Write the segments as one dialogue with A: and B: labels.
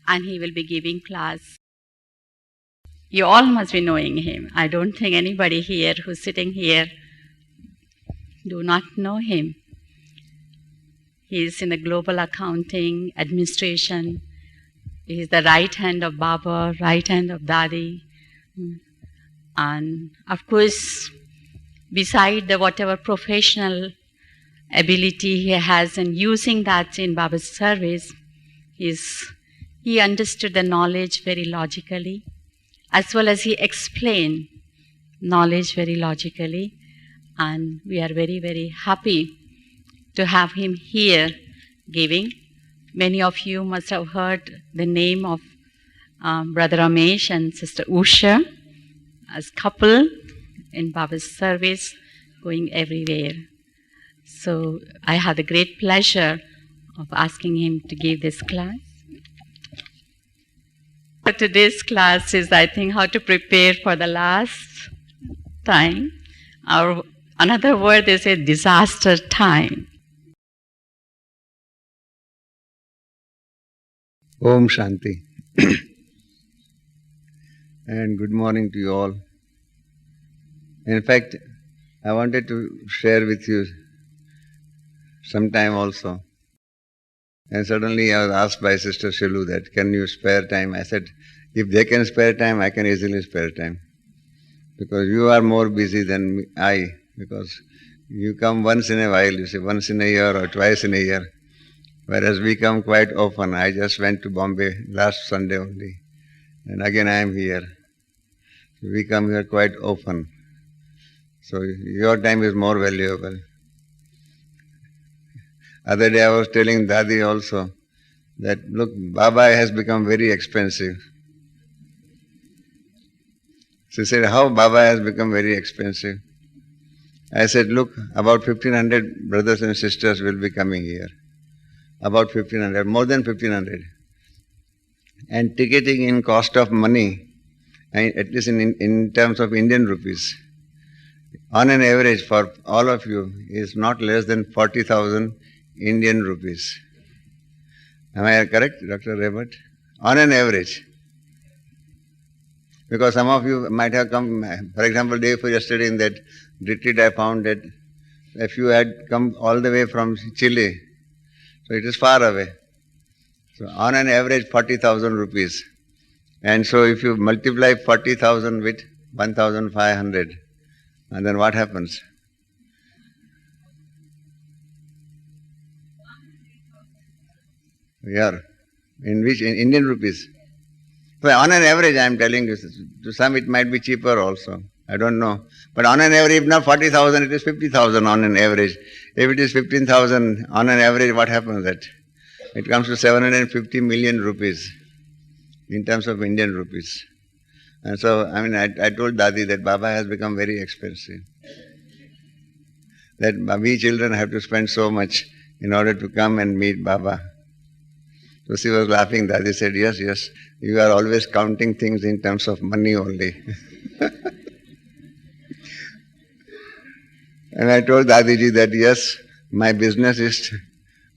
A: and he will be giving class. You all must be knowing him. I don't think anybody here who's sitting here do not know him. He is in the global accounting, administration. He is the right hand of Baba, right hand of Dadi. And of course, beside the whatever professional ability he has in using that in Baba's service, he understood the knowledge very logically, as well as he explained knowledge very logically. And we are very, very happy to have him here giving. Many of you must have heard the name of Brother Ramesh and Sister Usha as couple in Baba's service, going everywhere. So I had the great pleasure of asking him to give this class. But today's class is, I think, how to prepare for the last time. Our another word is a disaster time.
B: Om Shanti. And good morning to you all. In fact, I wanted to share with you sometime also. And suddenly I was asked by Sister Shilu that, can you spare time? I said, if they can spare time, I can easily spare time. Because you are more busy than I. Because you come once in a while, you say once in a year or twice in a year. Whereas we come quite often. I just went to Bombay last Sunday only. And again I am here. We come here quite often. So your time is more valuable. Other day I was telling Dadi also that, look, Baba has become very expensive. She said, how Baba has become very expensive? I said, look, about 1,500 brothers and sisters will be coming here. About 1,500, more than 1,500. And ticketing in cost of money, at least in terms of Indian rupees, on an average for all of you is not less than 40,000 Indian rupees. Am I correct, Dr. Rebert? On an average. Because some of you might have come, for example, day before yesterday in that retreat I found that if you had come all the way from Chile, so it is far away. So on an average 40,000 rupees. And so if you multiply 40,000 with 1,500, and then what happens? Yeah. In which? In Indian rupees? So on an average I am telling you, to some it might be cheaper also. I don't know. But on an average, if not 40,000, it is 50,000 on an average. If it is 15,000 on an average, what happens that? It comes to 750 million rupees in terms of Indian rupees. And so, I told Dadi that Baba has become very expensive. That we children have to spend so much in order to come and meet Baba. So she was laughing. Dadi said, yes, you are always counting things in terms of money only. And I told Dadiji that yes, my business is,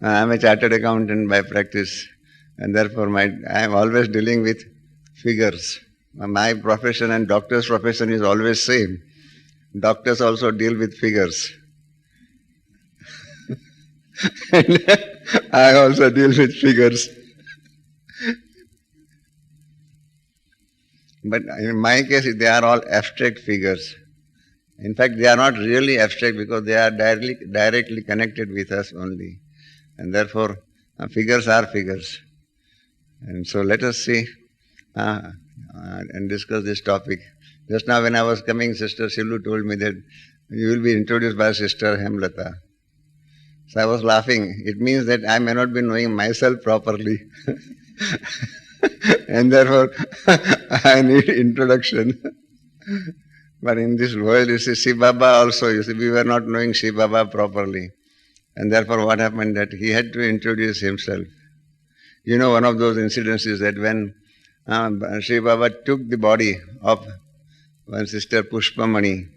B: I am a chartered accountant by practice, and therefore I am always dealing with figures. My profession and doctor's profession is always same. Doctors also deal with figures. And I also deal with figures. But in my case, they are all abstract figures. In fact, they are not really abstract because they are directly connected with us only. And therefore, figures are figures. And so let us see and discuss this topic. Just now when I was coming, Sister Shilu told me that you will be introduced by Sister Hemlata. So I was laughing. It means that I may not be knowing myself properly. And therefore, I need introduction. But in this world, you see, Shiv Baba also, you see, we were not knowing Shiv Baba properly. And therefore what happened that he had to introduce himself. You know, one of those incidents is that when Shiv Baba took the body of one Sister Pushpamani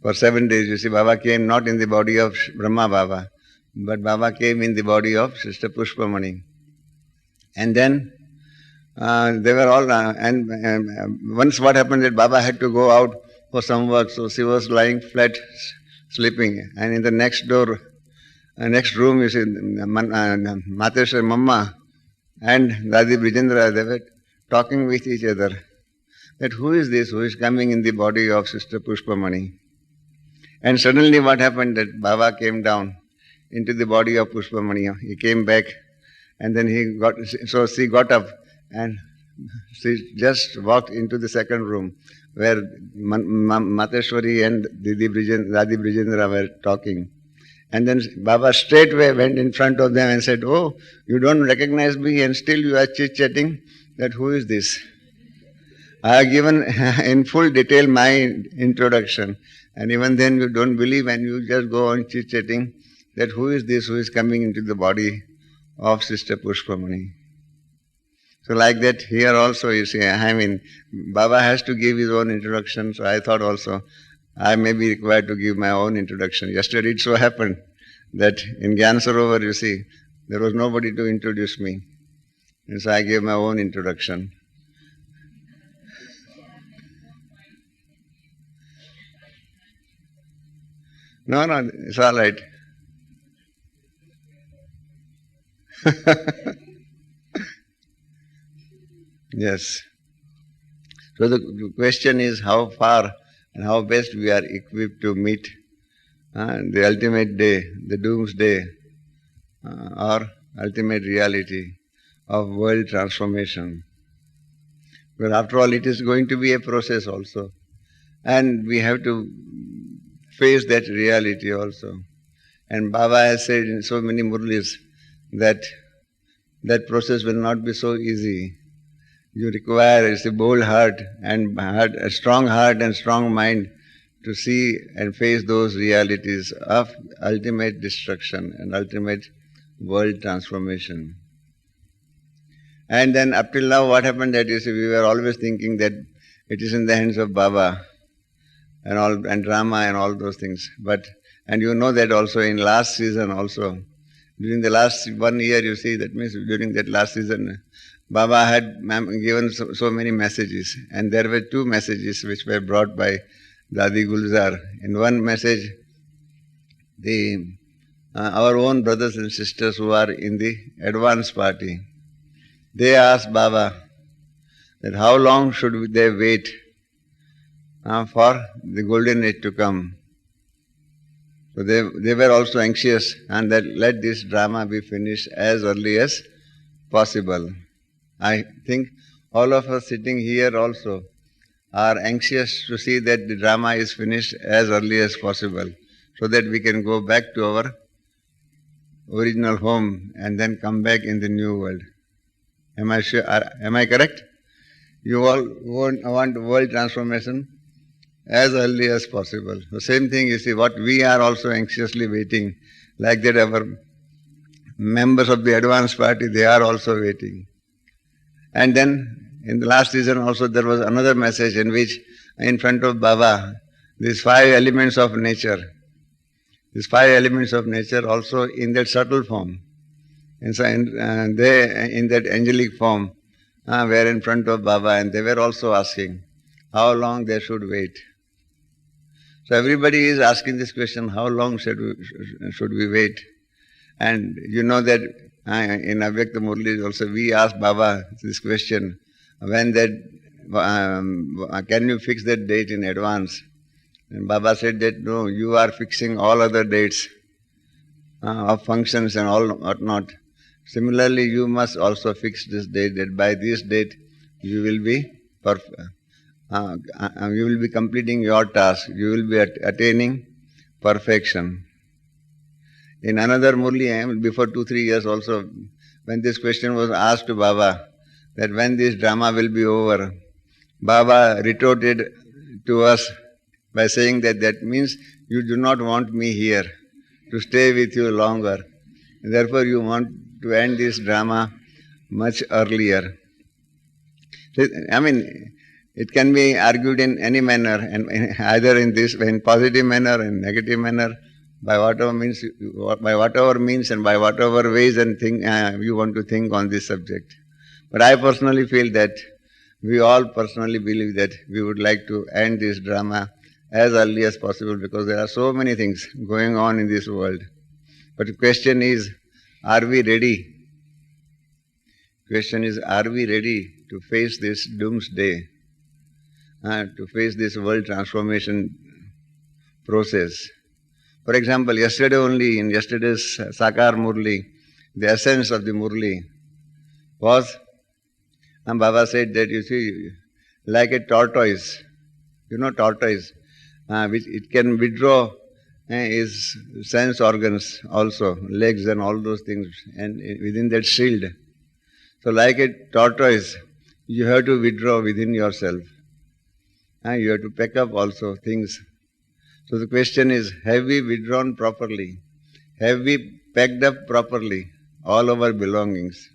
B: for 7 days, you see, Baba came not in the body of Brahma Baba, but Baba came in the body of Sister Pushpamani. And then they were all, once what happened that Baba had to go out for some work, so she was lying flat, sleeping. And in the next door, next room, you see, Mateshwar Mamma and Dadi Brijendra, they were talking with each other. That who is this who is coming in the body of Sister Pushpamani? And suddenly what happened that Baba came down into the body of Pushpamani. He came back and then she got up and she just walked into the second room where Mateshwari and Dadi Brijendra were talking. And then Baba straightway went in front of them and said, "Oh, you don't recognize me and still you are chit-chatting? That who is this?" I have given in full detail my introduction, and even then you don't believe and you just go on chit-chatting that who is this who is coming into the body of Sister Pushpamani. So like that here also you see, Baba has to give his own introduction, so I thought also I may be required to give my own introduction. Yesterday it so happened that in Gyan Sarovar, you see, there was nobody to introduce me. And so I gave my own introduction. No, it's all right. Yes. So the question is how far and how best we are equipped to meet the ultimate day, the doomsday, or ultimate reality of world transformation. But after all, it is going to be a process also. And we have to face that reality also. And Baba has said in so many murlis that that process will not be so easy. You require a bold heart and a strong heart and strong mind to see and face those realities of ultimate destruction and ultimate world transformation. And then up till now what happened that you see, we were always thinking that it is in the hands of Baba and drama and all those things. And you know that also in last season also, during the last 1 year you see, that means during that last season, Baba had given so many messages, and there were 2 messages which were brought by Dadi Gulzar. In one message, our own brothers and sisters who are in the advance party, they asked Baba that how long should they wait for the golden age to come. So they were also anxious and that let this drama be finished as early as possible. I think all of us sitting here also are anxious to see that the drama is finished as early as possible so that we can go back to our original home and then come back in the new world. Am I sure? Am I correct? You all want world transformation as early as possible. The same thing you see, what we are also anxiously waiting, like that our members of the advance party, they are also waiting. And then in the last season also there was another message in which in front of Baba, these 5 elements of nature also in that subtle form, and so they in that angelic form were in front of Baba and they were also asking how long they should wait. So everybody is asking this question, how long should we wait? And you know that in Avyakta Murli also we asked Baba this question, when that, can you fix that date in advance? And Baba said that no, you are fixing all other dates of functions and all whatnot. Similarly, you must also fix this date, that by this date you will be you will be completing your task, you will be attaining perfection. In another Murli, before 2-3 years also, when this question was asked to Baba, that when this drama will be over, Baba retorted to us by saying that means you do not want me here to stay with you longer. Therefore you want to end this drama much earlier. It can be argued in any manner, and either in positive manner and negative manner, by whatever means and by whatever ways and you want to think on this subject. But I personally feel that we all personally believe that we would like to end this drama as early as possible because there are so many things going on in this world. But the question is, are we ready? Question is, are we ready to face this doomsday, to face this world transformation process? For example, yesterday only, in yesterday's Sakar Murli, the essence of the Murli was, and Baba said that, you see, like a tortoise, tortoise, which it can withdraw his sense organs also, legs and all those things, and within that shield. So like a tortoise, you have to withdraw within yourself. You have to pack up also things. So the question is, have we withdrawn properly? Have we packed up properly all our belongings?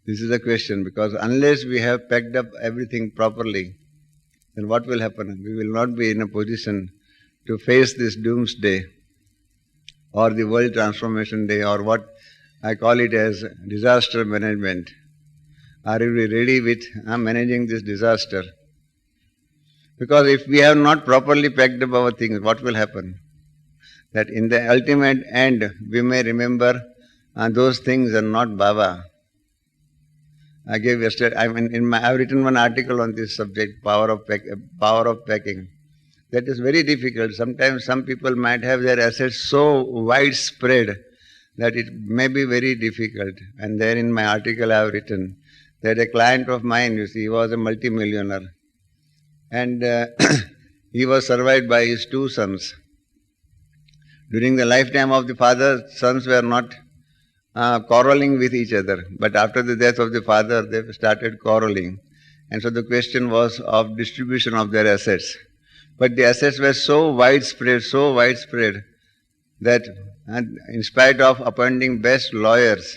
B: This is the question, because unless we have packed up everything properly, then what will happen? We will not be in a position to face this doomsday or the world transformation day, or what I call it as disaster management. Are we ready with managing this disaster? Because if we have not properly packed up our things, what will happen? That in the ultimate end, we may remember those things and not Baba. I gave yesterday, I've written one article on this subject, power of packing. That is very difficult. Sometimes some people might have their assets so widespread that it may be very difficult. And there in my article I have written that a client of mine, you see, he was a multimillionaire. And he was survived by his two sons. During the lifetime of the father, sons were not quarreling with each other. But after the death of the father, they started quarreling. And so the question was of distribution of their assets. But the assets were so widespread, that in spite of appointing best lawyers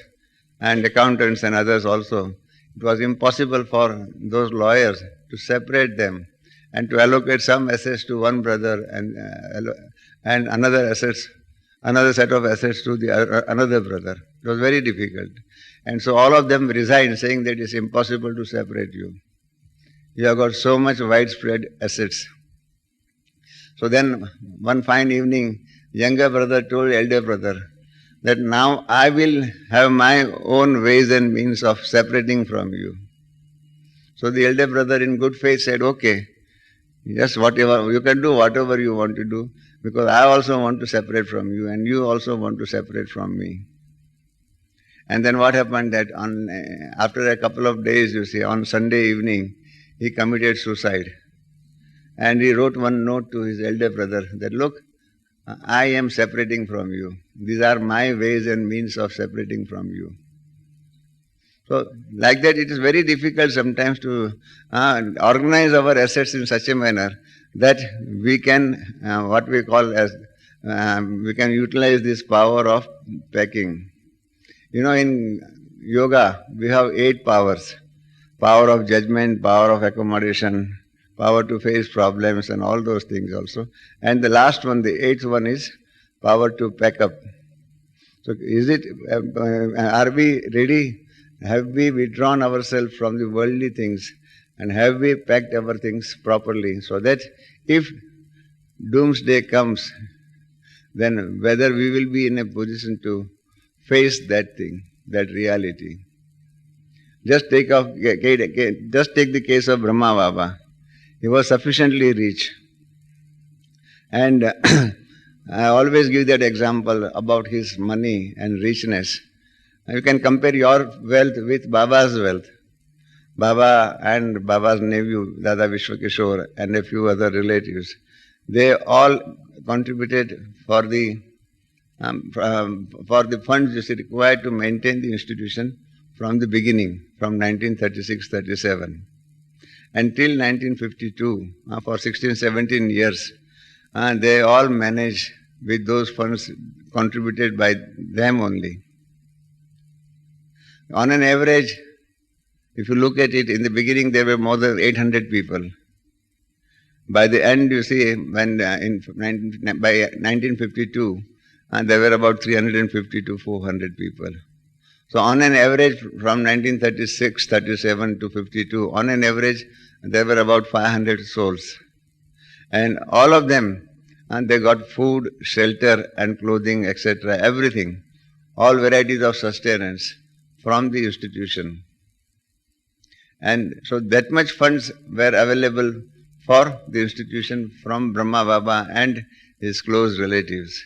B: and accountants and others also, it was impossible for those lawyers to separate them and to allocate some assets to one brother and another set of assets to the another brother. It was very difficult. And so all of them resigned, saying that it is impossible to separate you. You have got so much widespread assets. So then, one fine evening, younger brother told elder brother that now I will have my own ways and means of separating from you. So the elder brother in good faith said, okay, just whatever, you can do whatever you want to do, because I also want to separate from you and you also want to separate from me. And then what happened that after a couple of days, you see, on Sunday evening, he committed suicide. And he wrote one note to his elder brother that, look, I am separating from you. These are my ways and means of separating from you. So, like that, it is very difficult sometimes to organize our assets in such a manner that we can, what we call as, we can utilize this power of packing. You know, in yoga, we have 8 powers. Power of judgment, power of accommodation, power to face problems and all those things also. And the last one, the 8th one is power to pack up. So is it, are we ready? Have we withdrawn ourselves from the worldly things and have we packed our things properly so that if doomsday comes, then whether we will be in a position to face that thing, that reality. Just take the case of Brahma Baba. He was sufficiently rich. And I always give that example about his money and richness. You can compare your wealth with Baba's wealth. Baba and Baba's nephew, Dada Vishwakishore, and a few other relatives, they all contributed for the funds which is required to maintain the institution from the beginning, from 1936-37. Until 1952, for 16-17 years, they all managed with those funds contributed by them only. On an average, if you look at it, in the beginning there were more than 800 people. By the end, you see, when by 1952, there were about 350 to 400 people. So on an average from 1936, 37 to 52, on an average there were about 500 souls. And all of them, and they got food, shelter and clothing, etc., everything, all varieties of sustenance from the institution. And so that much funds were available for the institution from Brahma Baba and his close relatives.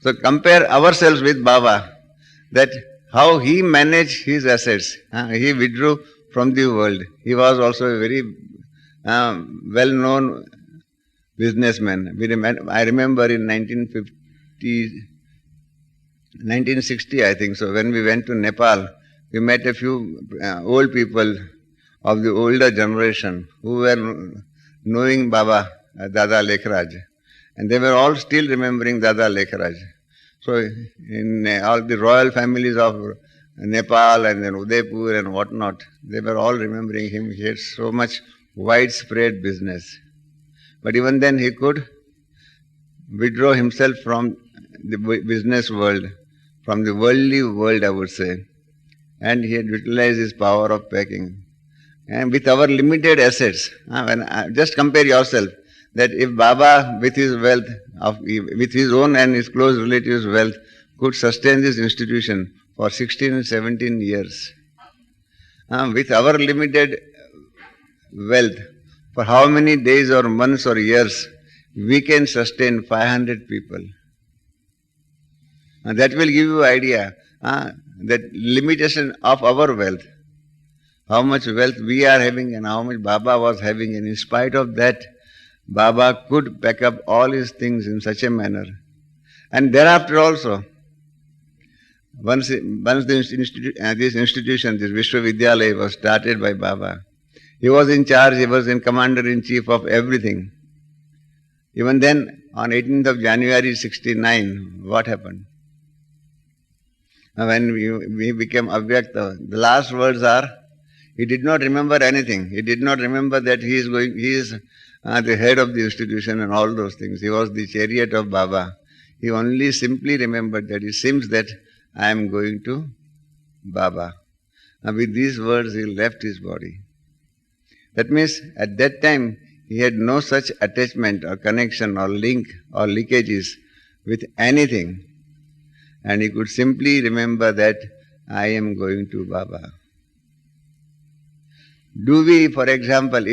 B: So compare ourselves with Baba, that how he managed his assets. He withdrew from the world. He was also a very well-known businessman. I remember in 1960, I think so, when we went to Nepal, we met a few old people of the older generation who were knowing Baba, Dada Lekhraj, and they were all still remembering Dada Lekhraj. So in all the royal families of Nepal and then Udaipur and whatnot, they were all remembering him. He had so much widespread business. But even then he could withdraw himself from the business world, from the worldly world, I would say, and he had utilized his power of packing. And with our limited assets, just compare yourself, that if Baba with his wealth, with his own and his close relatives' wealth, could sustain this institution for 16 and 17 years, with our limited wealth, for how many days or months or years we can sustain 500 people. And that will give you idea, that limitation of our wealth, how much wealth we are having and how much Baba was having, and in spite of that, Baba could pack up all his things in such a manner. And thereafter also, once this institution, this Vishwavidyalaya was started by Baba, he was in charge, he was in commander-in-chief of everything. Even then, on 18th of January 69, what happened? When we became Avyakta, the last words are, he did not remember anything. He did not remember that he is the head of the institution and all those things. He was the chariot of Baba. He only simply remembered that it seems that I am going to Baba. And with these words, he left his body. That means at that time, he had no such attachment or connection or link or leakages with anything. And he could simply remember that I am going to Baba. Do we, for example,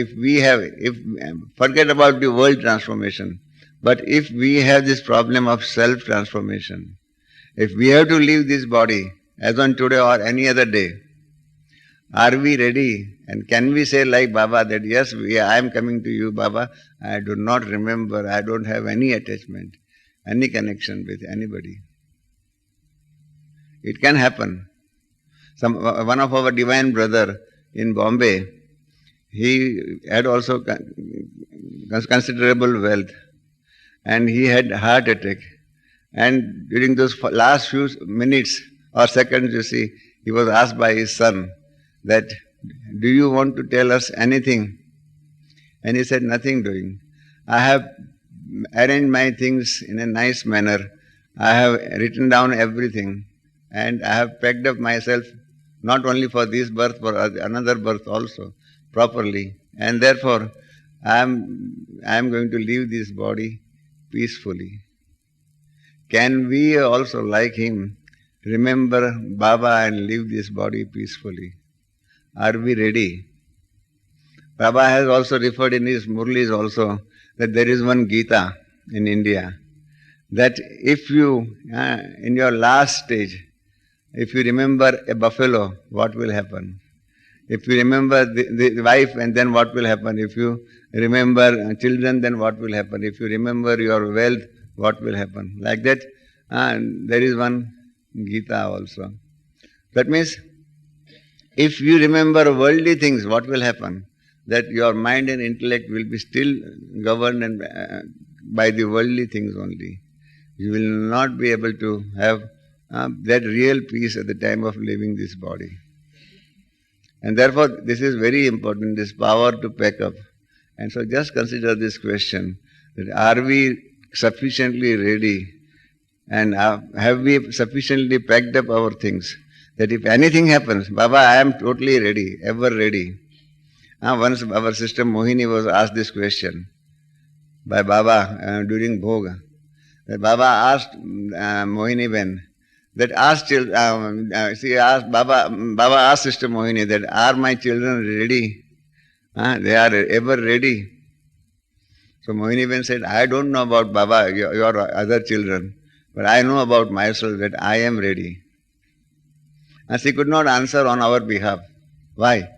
B: forget about the world transformation, but if we have this problem of self-transformation, if we have to leave this body, as on today or any other day, are we ready? And can we say like Baba that yes, I am coming to you, Baba, I do not remember, I don't have any attachment, any connection with anybody. It can happen. One of our divine brother in Bombay, he had also considerable wealth and he had heart attack. And during those last few minutes or seconds, you see, he was asked by his son that, do you want to tell us anything? And he said, nothing doing. I have arranged my things in a nice manner. I have written down everything and I have packed up myself not only for this birth, for another birth also, properly. And therefore, I am going to leave this body peacefully. Can we also, like him, remember Baba and leave this body peacefully? Are we ready? Baba has also referred in his Murlis also that there is one Gita in India, that if you, in your last stage, if you remember a buffalo, what will happen? If you remember the wife, and then what will happen? If you remember children, then what will happen? If you remember your wealth, what will happen? Like that, there is one Gita also. That means, if you remember worldly things, what will happen? That your mind and intellect will be still governed by the worldly things only. You will not be able to have that real peace at the time of leaving this body. And therefore, this is very important, this power to pack up. And so just consider this question, that are we sufficiently ready And have we sufficiently packed up our things that if anything happens, Baba, I am totally ready, ever ready. Once our sister Mohini was asked this question by Baba during Bhoga. That Baba asked Mohini Ben, that asked she asked Baba asked Sister Mohini that, are my children ready? They are ever ready. So Mohini Ben said, I don't know about Baba, your other children, but I know about myself that I am ready. And she could not answer on our behalf. Why?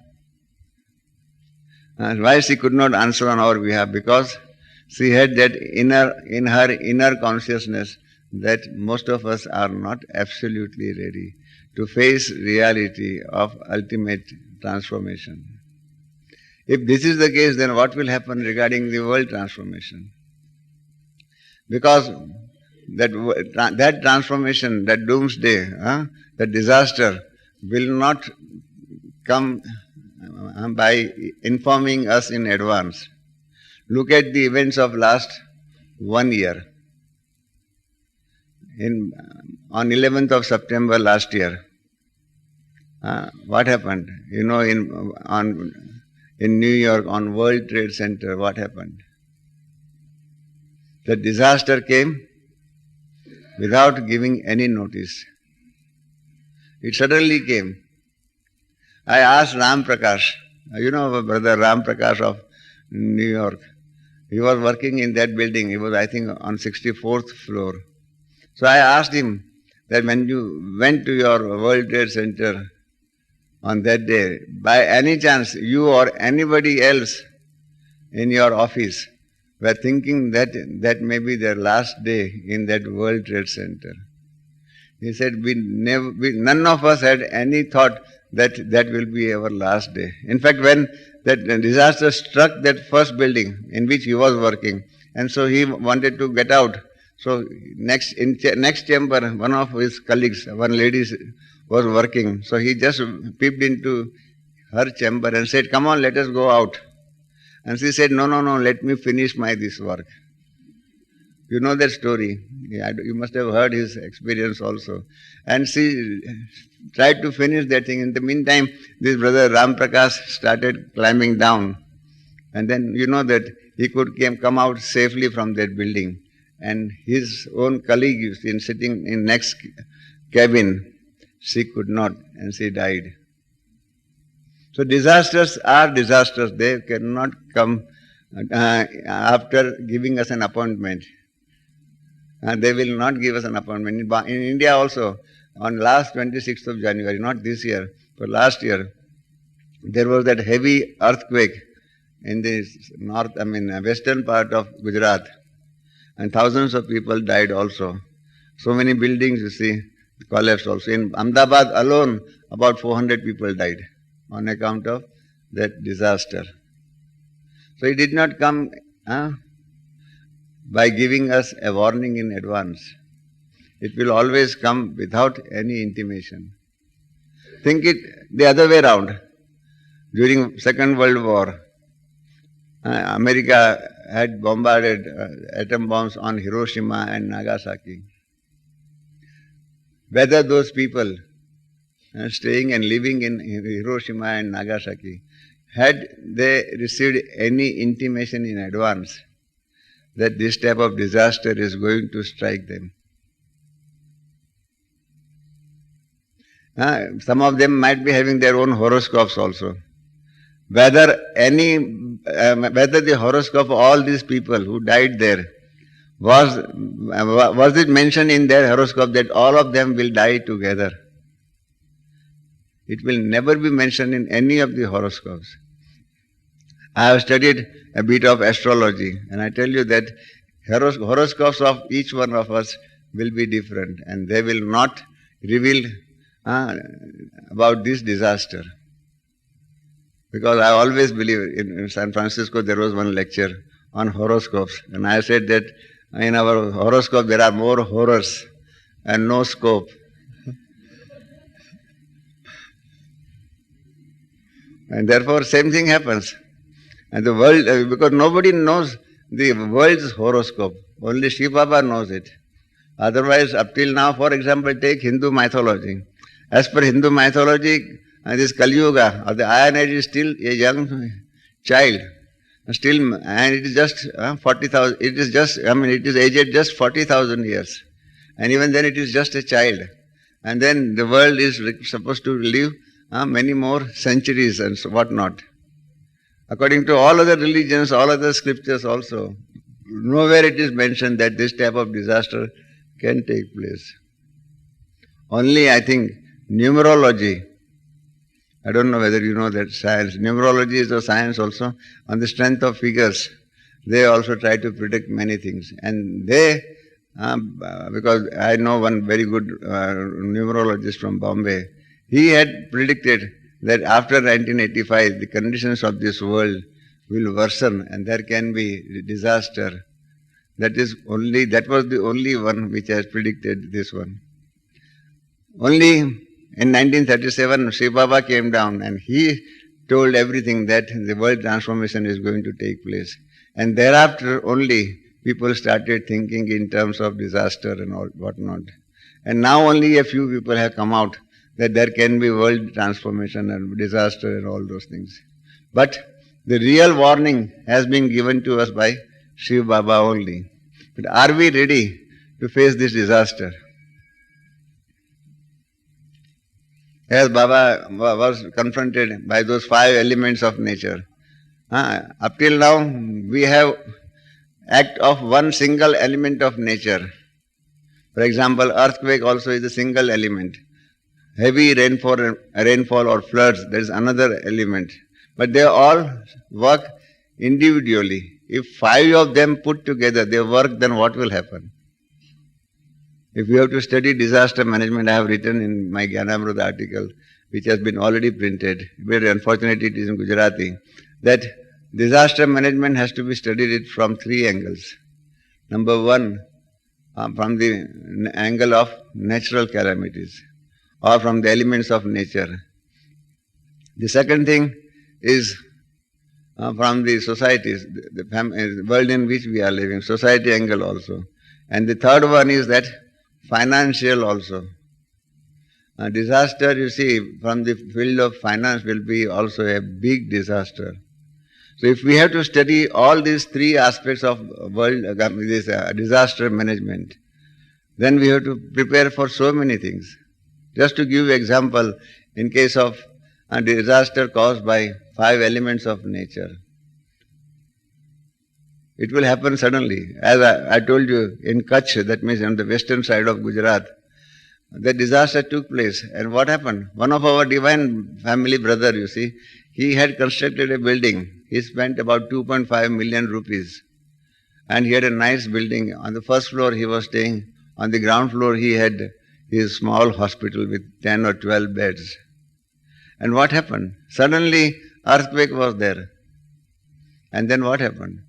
B: Why she could not answer on our behalf? Because she had that in her inner consciousness that most of us are not absolutely ready to face reality of ultimate transformation. If this is the case, then what will happen regarding the world transformation? Because that transformation, that doomsday, that disaster will not come by informing us in advance. Look at the events of last 1 year. On 11th of September last year, what happened? You know, in New York, on World Trade Center, what happened? The disaster came without giving any notice. It suddenly came. I asked Ram Prakash, you know brother Ram Prakash of New York. He was working in that building. He was, I think, on 64th floor. So I asked him that when you went to your World Trade Center on that day, by any chance you or anybody else in your office were thinking that may be their last day in that World Trade Center. He said, none of us had any thought that will be our last day. In fact, when that disaster struck that first building in which he was working, and so he wanted to get out. So next chamber, one of his colleagues, one lady was working. So he just peeped into her chamber and said, come on, let us go out. And she said, no, let me finish this work. You know that story. You must have heard his experience also. And she tried to finish that thing. In the meantime, this brother Ram Prakash started climbing down. And then you know that he could come out safely from that building. And his own colleague sitting in next cabin, she could not, and she died. So disasters are disasters. They cannot come after giving us an appointment. They will not give us an appointment. In India also, on last 26th of January, not this year, but last year, there was that heavy earthquake in the western part of Gujarat. And thousands of people died also. So many buildings, you see, collapsed also. In Ahmedabad alone, about 400 people died on account of that disaster. So it did not come by giving us a warning in advance. It will always come without any intimation. Think it the other way around. During Second World War, America had bombarded atom bombs on Hiroshima and Nagasaki. Whether those people staying and living in Hiroshima and Nagasaki, had they received any intimation in advance that this type of disaster is going to strike them? Some of them might be having their own horoscopes also. Whether the horoscope of all these people who died there, was it mentioned in their horoscope that all of them will die together? It will never be mentioned in any of the horoscopes. I have studied a bit of astrology, and I tell you that horoscopes of each one of us will be different, and they will not reveal about this disaster. Because I always believe, in San Francisco there was one lecture on horoscopes, and I said that in our horoscope there are more horrors and no scope. And therefore same thing happens. And the world, because nobody knows the world's horoscope, only Shiv Baba knows it. Otherwise, up till now, for example, take Hindu mythology. As per Hindu mythology, this Kali Yuga, or the Iron Age is still a young child. Still, and it is just 40,000, it is just, it is aged just 40,000 years. And even then it is just a child. And then the world is supposed to live many more centuries and so whatnot. According to all other religions, all other scriptures also, nowhere it is mentioned that this type of disaster can take place. Only, I think, numerology, I don't know whether you know that science. Numerology is a science also. On the strength of figures, they also try to predict many things. And they, because I know one very good numerologist from Bombay, he had predicted that after 1985, the conditions of this world will worsen and there can be disaster. That was the only one which has predicted this one. Only in 1937, Shiv Baba came down and he told everything that the world transformation is going to take place. And thereafter only people started thinking in terms of disaster and all whatnot. And now only a few people have come out that there can be world transformation and disaster and all those things. But the real warning has been given to us by Shiv Baba only. But are we ready to face this disaster? As Baba was confronted by those 5 elements of nature. Up till now, we have act of one single element of nature. For example, earthquake also is a single element. Heavy rainfall or floods, there is another element. But they all work individually. If 5 of them put together, they work, then what will happen? If you have to study disaster management, I have written in my Gyanamrut article, which has been already printed, very unfortunately it is in Gujarati, that disaster management has to be studied from 3 angles. Number 1, from the angle of natural calamities, or from the elements of nature. The second thing is from the societies, the world in which we are living, society angle also. And the third one is that financial also. Disaster, you see, from the field of finance will be also a big disaster. So if we have to study all these 3 aspects of disaster management, then we have to prepare for so many things. Just to give example, in case of a disaster caused by 5 elements of nature, it will happen suddenly. As I told you, in Kutch, that means on the western side of Gujarat, the disaster took place. And what happened? One of our divine family brother, you see, he had constructed a building. He spent about 2.5 million rupees. And he had a nice building. On the first floor he was staying. On the ground floor he had his small hospital with 10 or 12 beds. And what happened? Suddenly earthquake was there. And then what happened?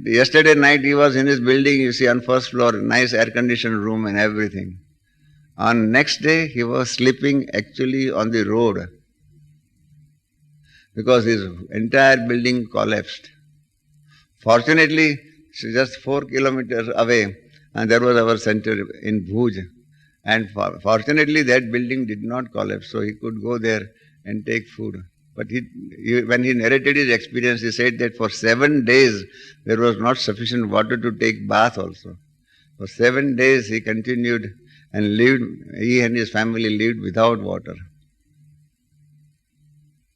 B: Yesterday night he was in his building, you see, on first floor, nice air-conditioned room and everything. On next day he was sleeping actually on the road because his entire building collapsed. Fortunately, just 4 kilometers away, and there was our center in Bhuj. And fortunately that building did not collapse, so he could go there and take food. But when he narrated his experience, he said that for 7 days there was not sufficient water to take bath also. For 7 days he continued and lived, he and his family lived without water.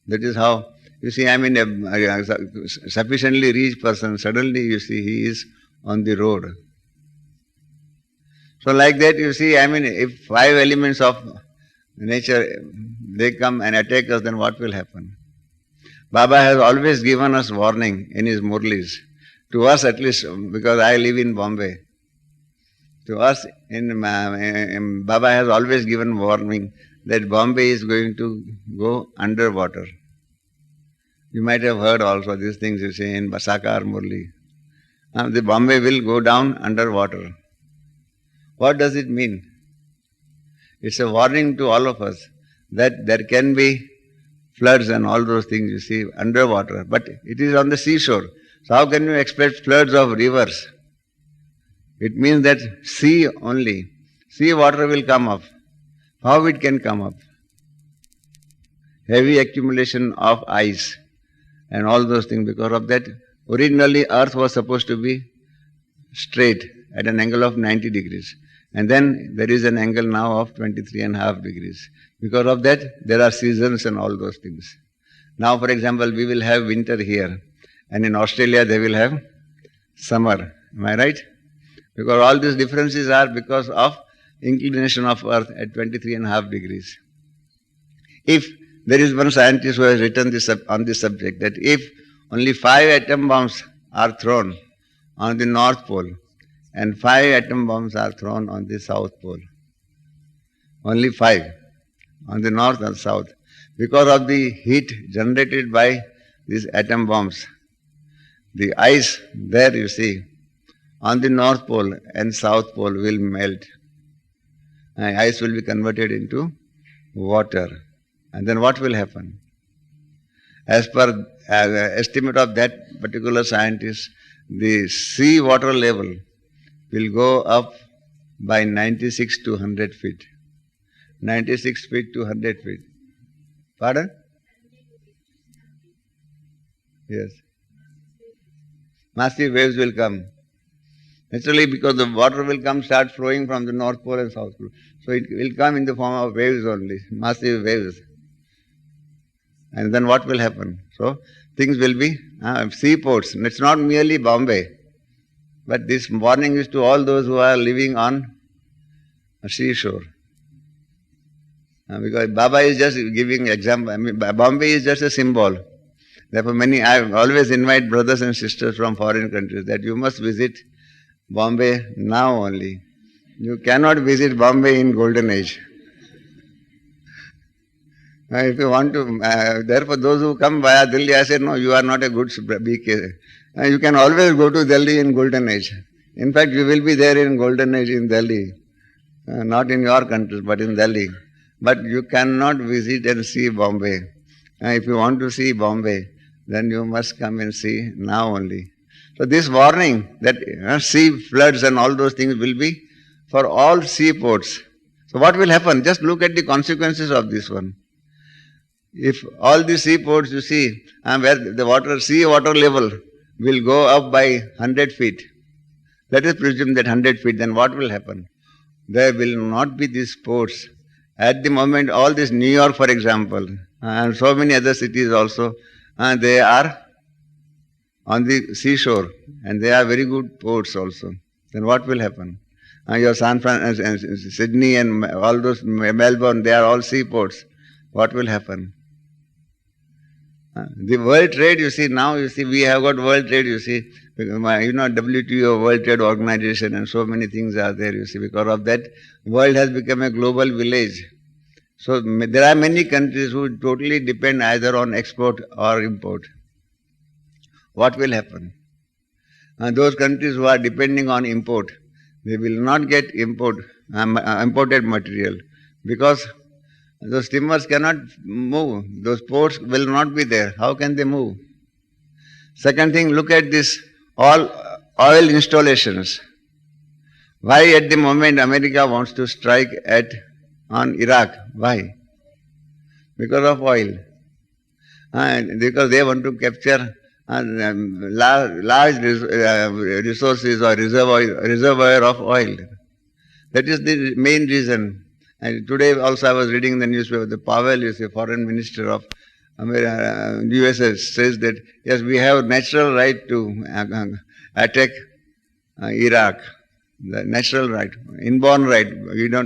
B: That is how, you see, a sufficiently rich person, suddenly you see he is on the road. So like that, you see, if 5 elements of nature, they come and attack us, then what will happen? Baba has always given us warning in his Murlis. To us at least, because I live in Bombay. To us, Baba has always given warning that Bombay is going to go underwater. You might have heard also these things you see in Basakar Murli. The Bombay will go down underwater. What does it mean? It's a warning to all of us that there can be floods and all those things you see underwater. But it is on the seashore. So how can you expect floods of rivers? It means that sea only. Sea water will come up. How it can come up? Heavy accumulation of ice and all those things. Because of that, originally earth was supposed to be straight at an angle of 90 degrees. And then there is an angle now of 23.5 degrees. Because of that, there are seasons and all those things. Now, for example, we will have winter here. And in Australia, they will have summer. Am I right? Because all these differences are because of inclination of earth at 23.5 degrees. If there is one scientist who has written this on this subject, that if only 5 atom bombs are thrown on the North Pole and 5 atom bombs are thrown on the South Pole, only 5 on the North and South, because of the heat generated by these atom bombs, the ice there you see on the North Pole and South Pole will melt. And ice will be converted into water. And then what will happen? As per estimate of that particular scientist, the sea water level will go up by 96 to 100 feet. 96 feet to 100 feet. Pardon? Yes. Massive waves will come. Naturally, because the water will come, start flowing from the North Pole and South Pole. So it will come in the form of waves only, massive waves. And then what will happen? So things will be seaports. It's not merely Bombay. But this warning is to all those who are living on a seashore. Because Baba is just giving example. I mean, Bombay is just a symbol. Therefore, I always invite brothers and sisters from foreign countries that you must visit Bombay now only. You cannot visit Bombay in golden age. If you want to, therefore those who come via Delhi, I say, no, you are not a good BK. You can always go to Delhi in golden age. In fact, you will be there in golden age in Delhi. Not in your country, but in Delhi. But you cannot visit and see Bombay. If you want to see Bombay, then you must come and see now only. So this warning that sea floods and all those things will be for all seaports. So what will happen? Just look at the consequences of this one. If all the seaports you see, where the sea water level will go up by 100 feet, let us presume that 100 feet, then what will happen? There will not be these ports. At the moment, all this New York, for example, and so many other cities also, they are on the seashore, and they are very good ports also. Then what will happen? Your San Francisco, Sydney and all those, Melbourne, they are all seaports. What will happen? The world trade, you see, now you see, we have got world trade, you see, WTO, World Trade Organization, and so many things are there, you see. Because of that, world has become a global village. So there are many countries who totally depend either on export or import. What will happen? Those countries who are depending on import, they will not get imported material, because those steamers cannot move. Those ports will not be there. How can they move? Second thing, look at this, all oil installations. Why at the moment America wants to strike on Iraq? Why? Because of oil. Because they want to capture large resources or reservoir of oil. That is the main reason. And today also I was reading the newspaper, the Powell is a foreign minister of USA, says that yes, we have natural right to attack Iraq. The natural right, inborn right.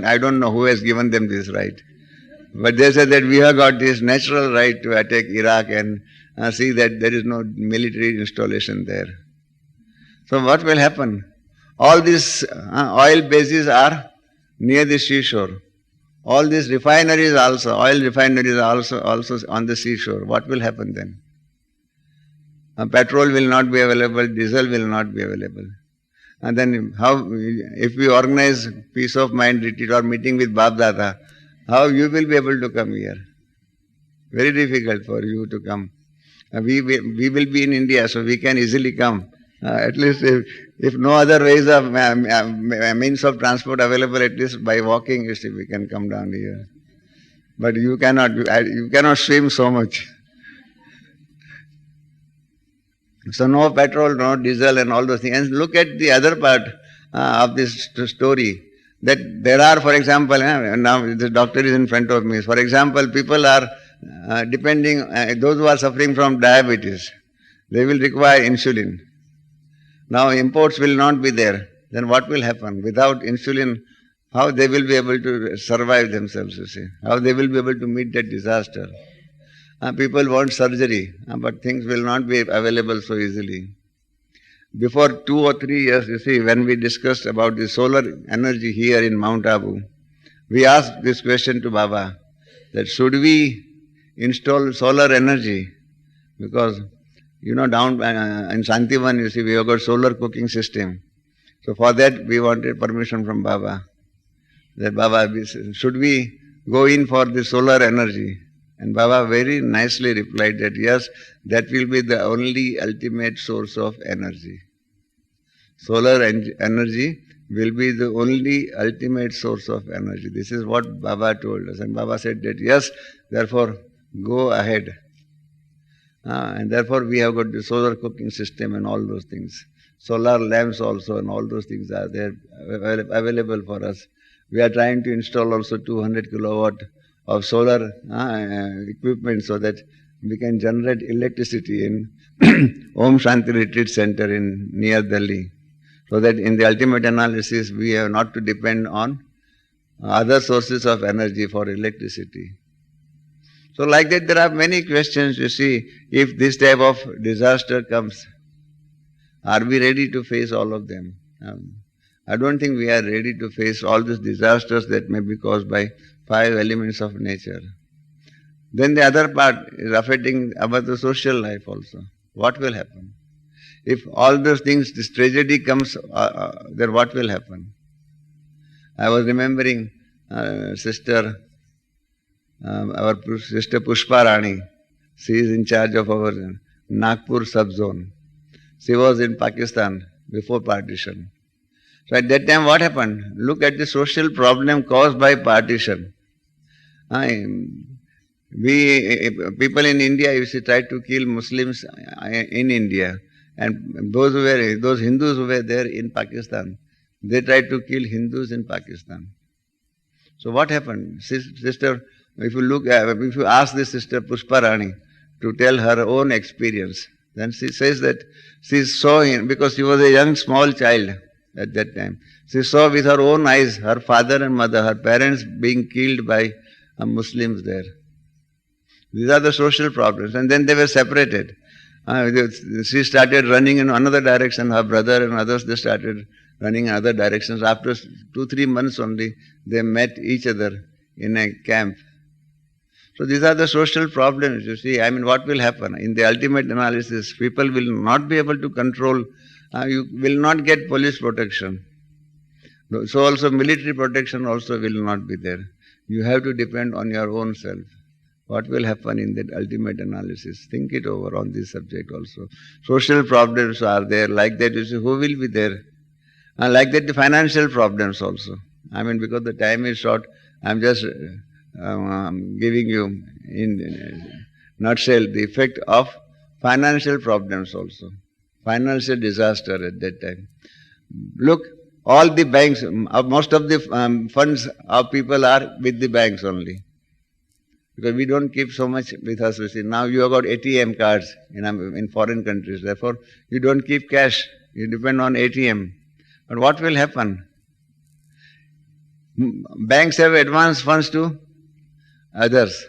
B: I don't know who has given them this right. But they said that we have got this natural right to attack Iraq and see that there is no military installation there. So what will happen? All these oil bases are near the seashore. All these refineries also, oil refineries are also on the seashore. What will happen then? Petrol will not be available, diesel will not be available. And then how, if we organize peace of mind retreat or meeting with Bab Dada, how you will be able to come here? Very difficult for you to come. We will be in India, so we can easily come. At least if no other ways of means of transport available, at least by walking, you see, we can come down here. But you cannot swim so much. So no petrol, no diesel and all those things. And look at the other part of this story. That there are, for example, now the doctor is in front of me. For example, people are depending, those who are suffering from diabetes, they will require insulin. Now imports will not be there. Then what will happen? Without insulin, how they will be able to survive themselves, you see? How they will be able to meet that disaster? People want surgery, but things will not be available so easily. Before 2 or 3 years, you see, when we discussed about the solar energy here in Mount Abu, we asked this question to Baba, that should we install solar energy? Because, you know, down in Shantivan, you see, we have got solar cooking system. So for that, we wanted permission from Baba. That Baba, should we go in for the solar energy? And Baba very nicely replied that yes, that will be the only ultimate source of energy. Solar energy will be the only ultimate source of energy. This is what Baba told us. And Baba said that yes, therefore go ahead. And therefore we have got the solar cooking system and all those things. Solar lamps also and all those things are there available for us. We are trying to install also 200 kilowatt of solar equipment so that we can generate electricity in Om Shanti Retreat Center in near Delhi. So that in the ultimate analysis we have not to depend on other sources of energy for electricity. So like that there are many questions, you see, if this type of disaster comes, are we ready to face all of them? I don't think we are ready to face all these disasters that may be caused by 5 elements of nature. Then the other part is affecting about the social life also. What will happen? If all those things, this tragedy comes, then what will happen? I was remembering our sister Pushpa Rani. She is in charge of our Nagpur sub-zone. She was in Pakistan before partition. So at that time what happened? Look at the social problem caused by partition. People in India used to try to kill Muslims in India. And those Hindus who were there in Pakistan, they tried to kill Hindus in Pakistan. So what happened? Sister, if you ask this sister Pushpa Rani to tell her own experience, then she says that she saw him, because she was a young small child at that time. She saw with her own eyes her father and mother, her parents being killed by Muslims there. These are the social problems. And then they were separated. She started running in another direction, her brother and others, they started running in other directions. After 2-3 months only, they met each other in a camp. So these are the social problems, you see. I mean, what will happen? In the ultimate analysis, people will not be able to control, you will not get police protection. So also military protection also will not be there. You have to depend on your own self. What will happen in that ultimate analysis? Think it over on this subject also. Social problems are there. Like that, you see, who will be there? And like that, the financial problems also. I mean, because the time is short, I'm just giving you in a nutshell the effect of financial problems also. Financial disaster at that time. Look, all the banks, most of the funds of people are with the banks only. Because we don't keep so much with us. You see, now you have got ATM cards in foreign countries. Therefore, you don't keep cash. You depend on ATM. But what will happen? Banks have advanced funds to others.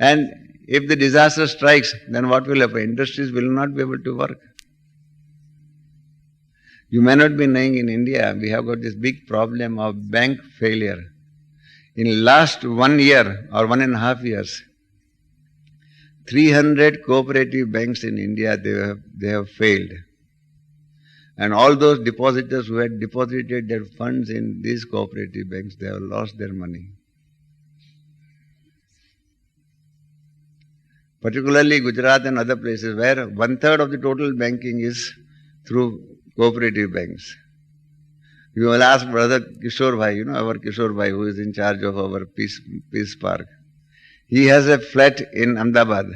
B: And if the disaster strikes, then what will happen? Industries will not be able to work. You may not be knowing, in India, we have got this big problem of bank failure. In last 1 year or 1.5 years, 300 cooperative banks in India, they have failed. And all those depositors who had deposited their funds in these cooperative banks, they have lost their money. particularly Gujarat and other places where 1/3 of the total banking is through cooperative banks. You will ask Brother Kishore Bhai, our Kishore Bhai, who is in charge of our Peace Park. He has a flat in Ahmedabad,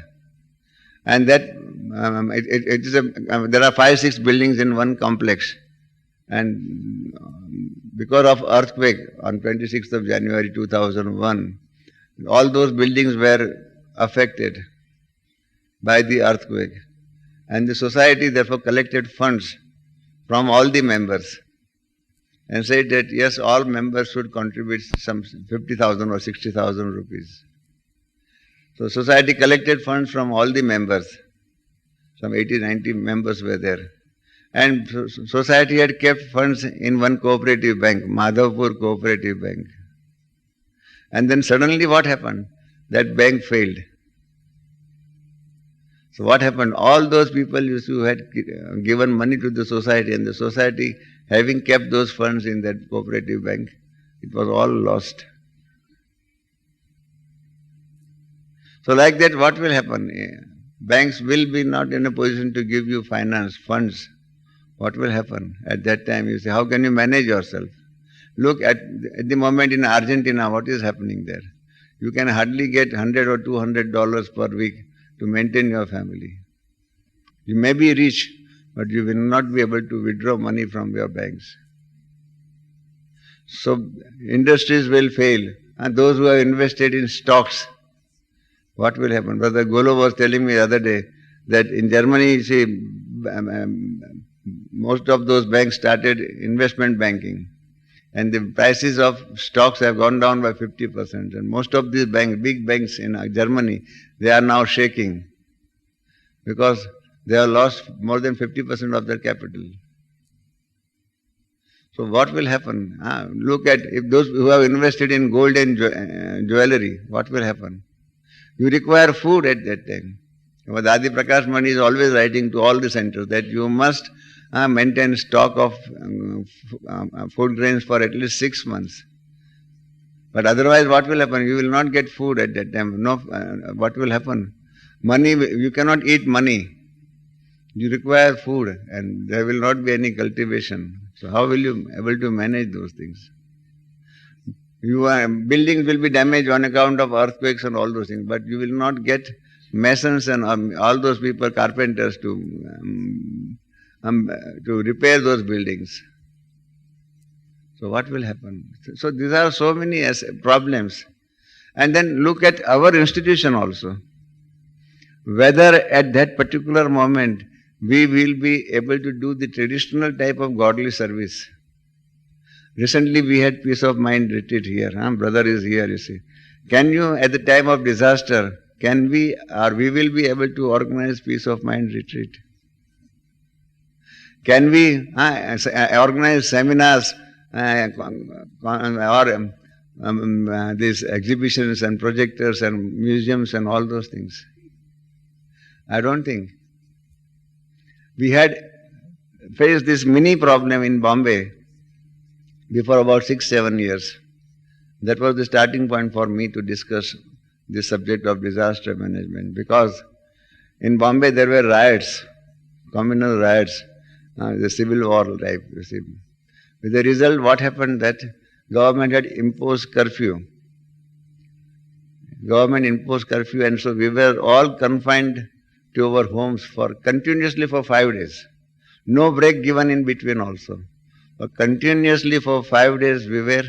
B: and that there are 5-6 buildings in one complex, and because of earthquake on 26th of January 2001, all those buildings were affected by the earthquake, and the society therefore collected funds from all the members and said that yes, all members should contribute some 50,000 or 60,000 rupees. So society collected funds from all the members. Some 80-90 members were there. And society had kept funds in one cooperative bank, Madhavpur Cooperative Bank. And then suddenly what happened? That bank failed. So what happened? All those people who had given money to the society, and the society having kept those funds in that cooperative bank, it was all lost. So like that, what will happen? Banks will be not in a position to give you funds. What will happen? At that time you say, how can you manage yourself? Look at the moment in Argentina, what is happening there? You can hardly get $100 or $200 per week to maintain your family. You may be rich, but you will not be able to withdraw money from your banks. So industries will fail, and those who have invested in stocks, what will happen? Brother Golo was telling me the other day that in Germany, you see, most of those banks started investment banking, and the prices of stocks have gone down by 50%. And most of these big banks in Germany, they are now shaking because they have lost more than 50% of their capital. So what will happen? Look at if those who have invested in gold and jewelry, what will happen? You require food at that time. Adi Prakash Mani is always writing to all the centers that you must maintain stock of food grains for at least 6 months. But otherwise what will happen? You will not get food at that time. No, what will happen? Money, you cannot eat money. You require food, and there will not be any cultivation. So how will you be able to manage those things? Buildings will be damaged on account of earthquakes and all those things, but you will not get masons and all those people, carpenters to repair those buildings. So what will happen? So these are so many problems. And then look at our institution also. Whether at that particular moment we will be able to do the traditional type of godly service. Recently we had Peace of Mind retreat here. Brother is here, you see. Can you, at the time of disaster, we will be able to organize Peace of Mind retreat? Can we organize seminars or these exhibitions and projectors and museums and all those things? I don't think. We had faced this mini problem in Bombay before about 6-7 years. That was the starting point for me to discuss the subject of disaster management, because in Bombay there were riots, communal riots, the civil war type, you see. With the result, what happened that government had imposed curfew. Government imposed curfew, and so we were all confined to our homes continuously for 5 days. No break given in between also. But continuously for 5 days we were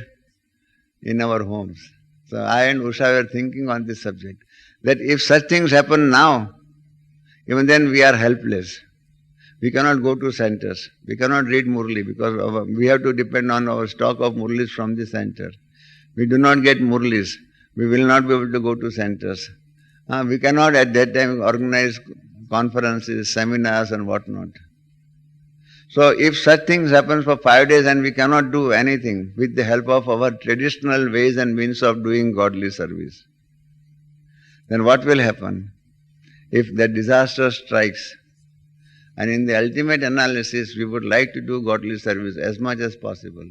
B: in our homes. So I and Usha were thinking on this subject, that if such things happen now, even then we are helpless. We cannot go to centers. We cannot read Murli because we have to depend on our stock of Murlis from the center. We do not get Murlis. We will not be able to go to centers. We cannot at that time organize conferences, seminars and whatnot. So if such things happen for 5 days and we cannot do anything with the help of our traditional ways and means of doing godly service, then what will happen? If the disaster strikes, and in the ultimate analysis we would like to do godly service as much as possible.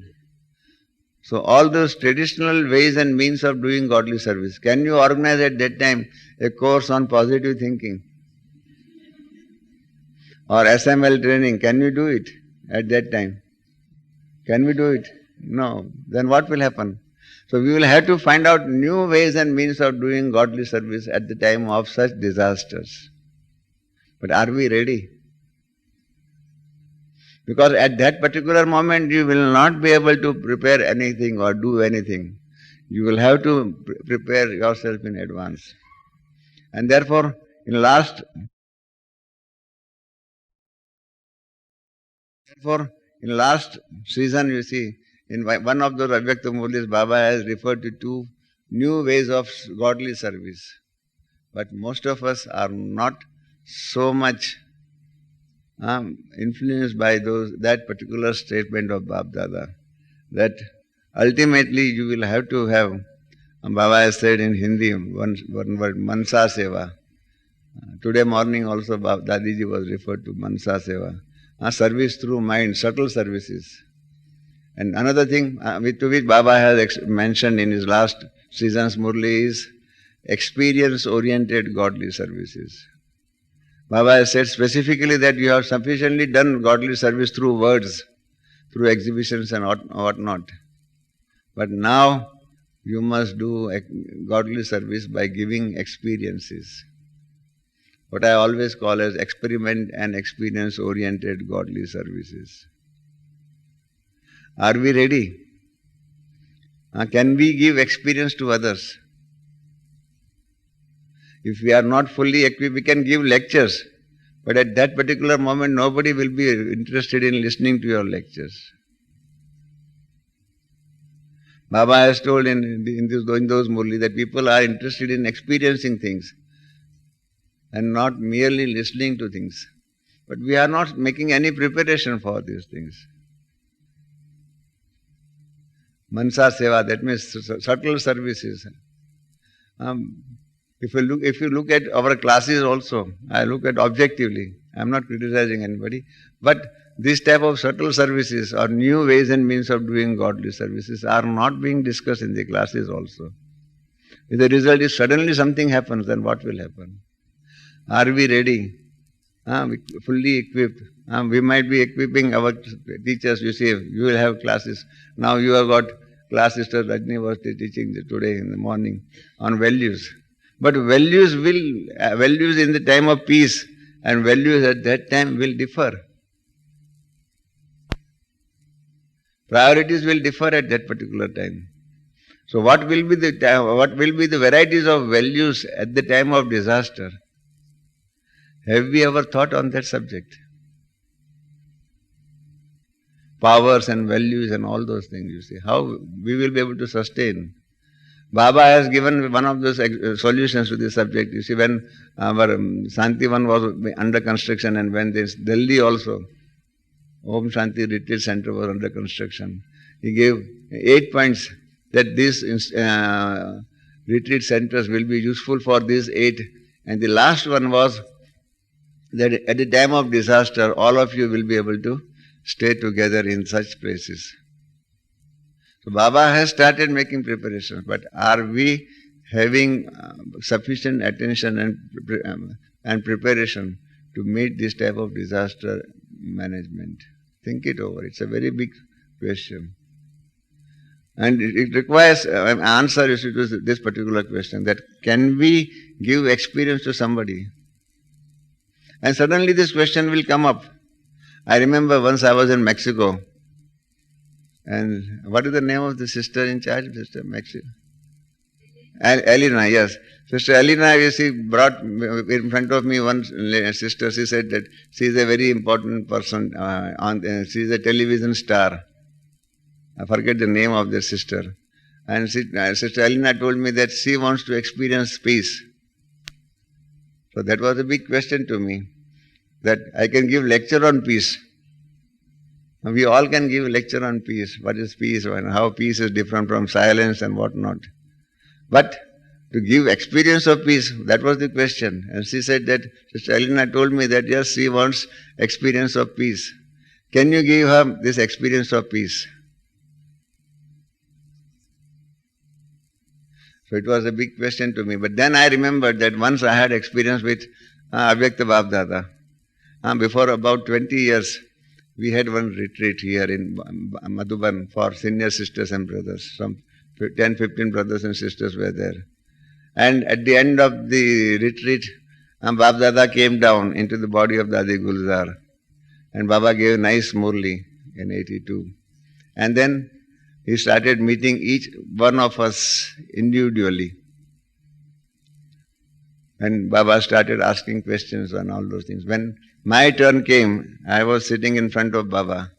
B: So all those traditional ways and means of doing godly service, can you organize at that time a course on positive thinking? Or SML training, can you do it at that time? Can we do it? No. Then what will happen? So we will have to find out new ways and means of doing godly service at the time of such disasters. But are we ready? Because at that particular moment you will not be able to prepare anything or do anything. You will have to prepare yourself in advance. And therefore, in last season, you see, in one of those Avyakta Murlis, Baba has referred to two new ways of godly service. But most of us are not so much influenced by that particular statement of Bab Dada, that ultimately you will have to have, Baba has said in Hindi, one word, Mansa Seva. Today morning also Dadiji was referred to Mansa Seva. Service through mind, subtle services. And another thing to which Baba has mentioned in his last season's Murli is experience-oriented godly services. Baba has said specifically that you have sufficiently done godly service through words, through exhibitions and whatnot. But now you must do godly service by giving experiences. What I always call as experiment and experience-oriented godly services. Are we ready? Can we give experience to others? If we are not fully equipped, we can give lectures. But at that particular moment, nobody will be interested in listening to your lectures. Baba has told in those Murli that people are interested in experiencing things and not merely listening to things. But we are not making any preparation for these things. Mansa Seva, that means subtle services. If you look at our classes also, I look at objectively. I am not criticizing anybody. But this type of subtle services or new ways and means of doing godly services are not being discussed in the classes also. If the result is suddenly something happens, then what will happen? Are we ready? Fully equipped? We might be equipping our teachers. You see, you will have classes. Now you have got class Sister Rajni was teaching today in the morning on values. But values in the time of peace and values at that time will differ. Priorities will differ at that particular time. So what will be the varieties of values at the time of disaster? Have we ever thought on that subject? Powers and values and all those things, you see. How we will be able to sustain. Baba has given one of those solutions to this subject. You see, when our Shantivan was under construction and when this Delhi also, Om Shanti Retreat Center was under construction, he gave 8 points that these retreat centers will be useful for these 8. And the last one was that at the time of disaster, all of you will be able to stay together in such places. So Baba has started making preparations, but are we having sufficient attention and preparation to meet this type of disaster management? Think it over. It's a very big question. And it requires an answer to this particular question, that can we give experience to somebody? And suddenly this question will come up. I remember once I was in Mexico, and what is the name of the sister in charge? Sister Mexico? Elena, yes. Sister Elena, you see, brought in front of me one sister. She said that she is a very important person. She is a television star. I forget the name of the sister. And Sister Elena told me that she wants to experience peace. So that was a big question to me, that I can give lecture on peace. We all can give lecture on peace. What is peace and how peace is different from silence and what not. But to give experience of peace, that was the question. And she said that, Sister Elena told me that yes, she wants experience of peace. Can you give her this experience of peace? So it was a big question to me. But then I remembered that once I had experience with Avyakta Bab-Dada. Before about 20 years, we had one retreat here in Madhuban for senior sisters and brothers. Some 10, 15 brothers and sisters were there. And at the end of the retreat, Bab-Dada came down into the body of Dadi Gulzar. And Baba gave nice murli in 82. And then he started meeting each one of us individually. And Baba started asking questions on all those things. When my turn came, I was sitting in front of Baba.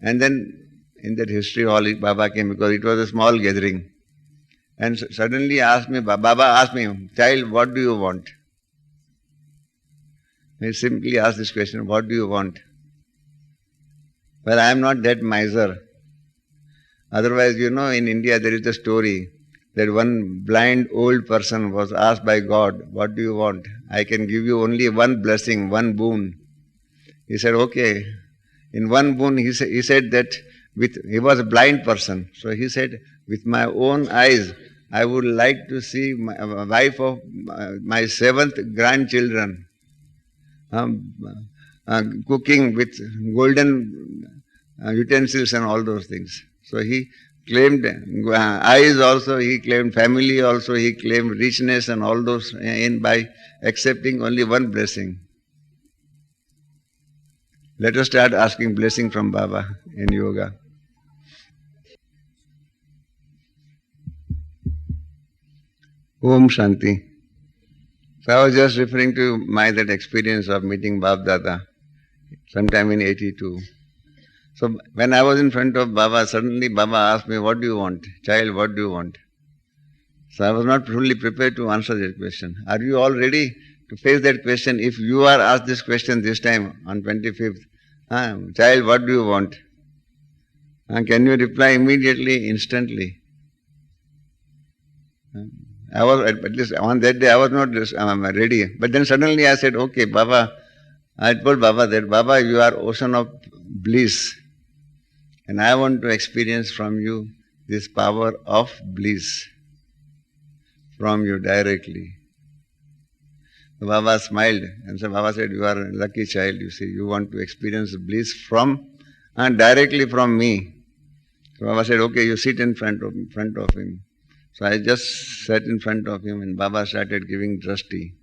B: And then in that history hall, Baba came because it was a small gathering. And suddenly asked me, Baba asked me, child, what do you want? He simply asked this question, what do you want? Well, I am not that miser. Otherwise, in India there is a story that one blind old person was asked by God, what do you want? I can give you only one blessing, one boon. He said, okay. In one boon, he said that he was a blind person. So he said, with my own eyes, I would like to see my wife of my 7th grandchildren cooking with golden utensils and all those things. So he claimed eyes also, he claimed family also, he claimed richness and all those by accepting only one blessing. Let us start asking blessing from Baba in yoga. Om Shanti. So I was just referring to that experience of meeting Bab-Dada sometime in 82. So when I was in front of Baba, suddenly Baba asked me, what do you want? Child, what do you want? So I was not fully prepared to answer that question. Are you all ready to face that question? If you are asked this question this time on 25th, child, what do you want? Can you reply immediately, instantly? I was, at least on that day, I was not ready. But then suddenly I said, okay, Baba, I told Baba that, Baba, you are ocean of bliss. And I want to experience from you this power of bliss. From you directly. So Baba smiled and so Baba said, you are a lucky child, you see, you want to experience bliss directly from me. So Baba said, okay, you sit in front of him. So I just sat in front of him and Baba started giving drashti.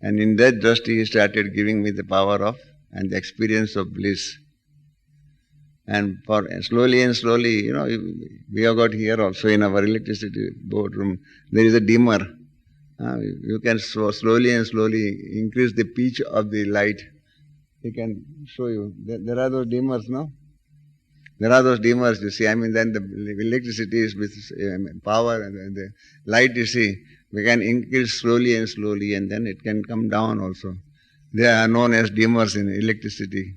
B: And in that drashti he started giving me the power of and the experience of bliss. And for slowly and slowly, we have got here also in our electricity boardroom, there is a dimmer. You can slowly and slowly increase the pitch of the light. He can show you. There are those dimmers, no? There are those dimmers, you see. Then the electricity is with power and the light, you see. We can increase slowly and slowly and then it can come down also. They are known as dimmers in electricity.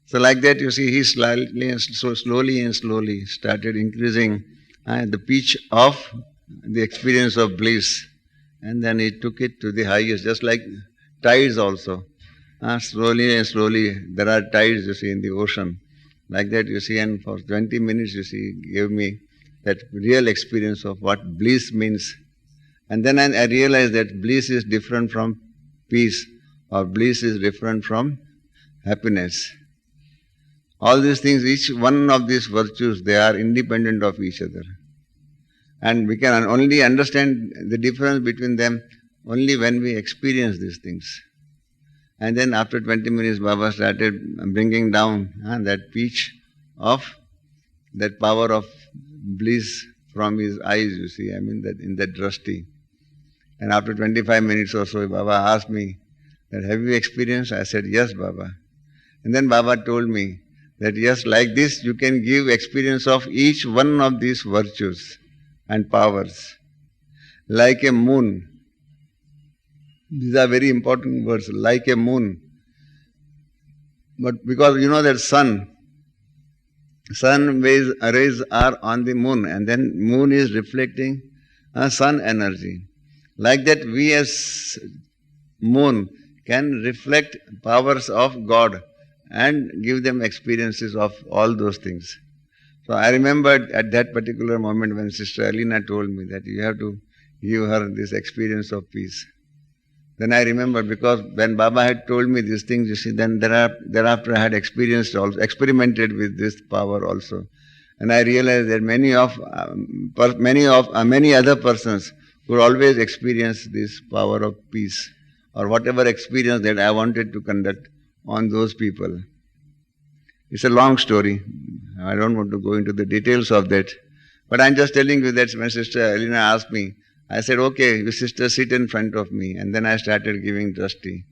B: So like that, you see, he slowly and slowly started increasing the pitch of the experience of bliss. And then he took it to the highest, just like tides also. Slowly and slowly, there are tides, you see, in the ocean. Like that, you see, and for 20 minutes, you see, gave me that real experience of what bliss means. And then I realized that bliss is different from peace, or bliss is different from happiness. All these things, each one of these virtues, they are independent of each other. And we can only understand the difference between them only when we experience these things. And then after 20 minutes, Baba started bringing down that pitch of that power of bliss from his eyes, you see, that in that drashti. And after 25 minutes or so, Baba asked me that, have you experienced? I said, yes, Baba. And then Baba told me that yes, like this, you can give experience of each one of these virtues and powers. Like a moon. These are very important words, like a moon. But because that sun rays are on the moon and then moon is reflecting sun energy. Like that we as moon can reflect powers of God and give them experiences of all those things. So I remembered at that particular moment when Sister Alina told me that you have to give her this experience of peace. Then I remembered, because when Baba had told me these things, you see, then thereafter I had experimented with this power also. And I realized that many other persons would always experience this power of peace, or whatever experience that I wanted to conduct on those people. It's a long story. I don't want to go into the details of that. But I'm just telling you that when Sister Alina asked me, I said, okay, you sister sit in front of me. And then I started giving drashti.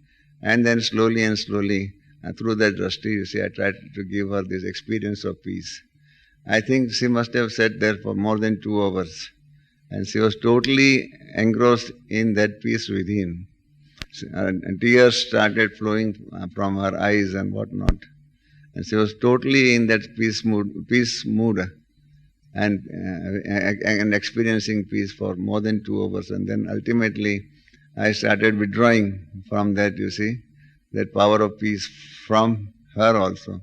B: And then slowly and slowly, through that drashti, you see, I tried to give her this experience of peace. I think she must have sat there for more than 2 hours. And she was totally engrossed in that peace within. And tears started flowing from her eyes and whatnot. And she was totally in that peace mood and experiencing peace for more than 2 hours. And then ultimately I started withdrawing from that, you see, that power of peace from her also.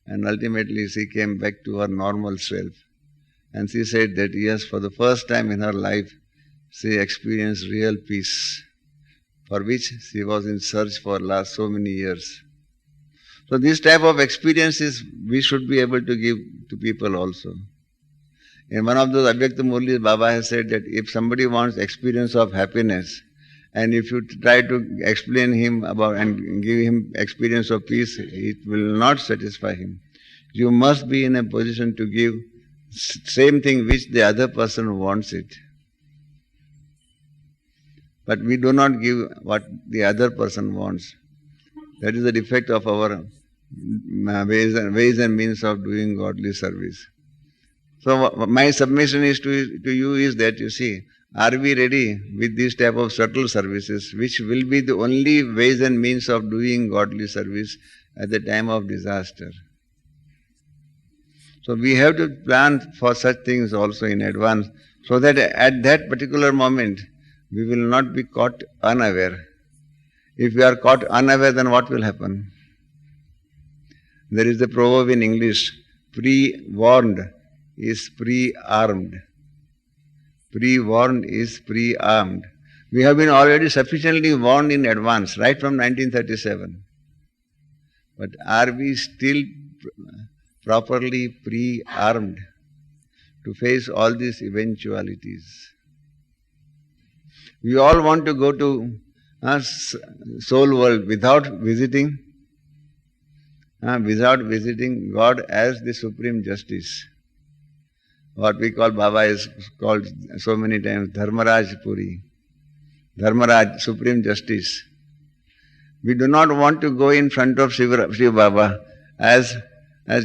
B: And ultimately she came back to her normal self. And she said that yes, for the first time in her life, she experienced real peace, for which she was in search for last so many years. So this type of experiences we should be able to give to people also. In one of those Avyakta Murlis, Baba has said that if somebody wants experience of happiness, and if you try to explain him about and give him experience of peace, it will not satisfy him. You must be in a position to give same thing which the other person wants it. But we do not give what the other person wants. That is the defect of our ways and means of doing godly service. So my submission is to you is that, you see, are we ready with these type of subtle services, which will be the only ways and means of doing godly service at the time of disaster? So we have to plan for such things also in advance, so that at that particular moment we will not be caught unaware. If we are caught unaware, then what will happen? There is a proverb in English, pre-warned is pre-armed. Pre-warned is pre-armed. We have been already sufficiently warned in advance, right from 1937. But are we still properly pre-armed to face all these eventualities? We all want to go to soul world without visiting God as the Supreme Justice. What we call, Baba is called so many times Dharmaraj Puri. Dharmaraj, Supreme Justice. We do not want to go in front of Shiva Baba as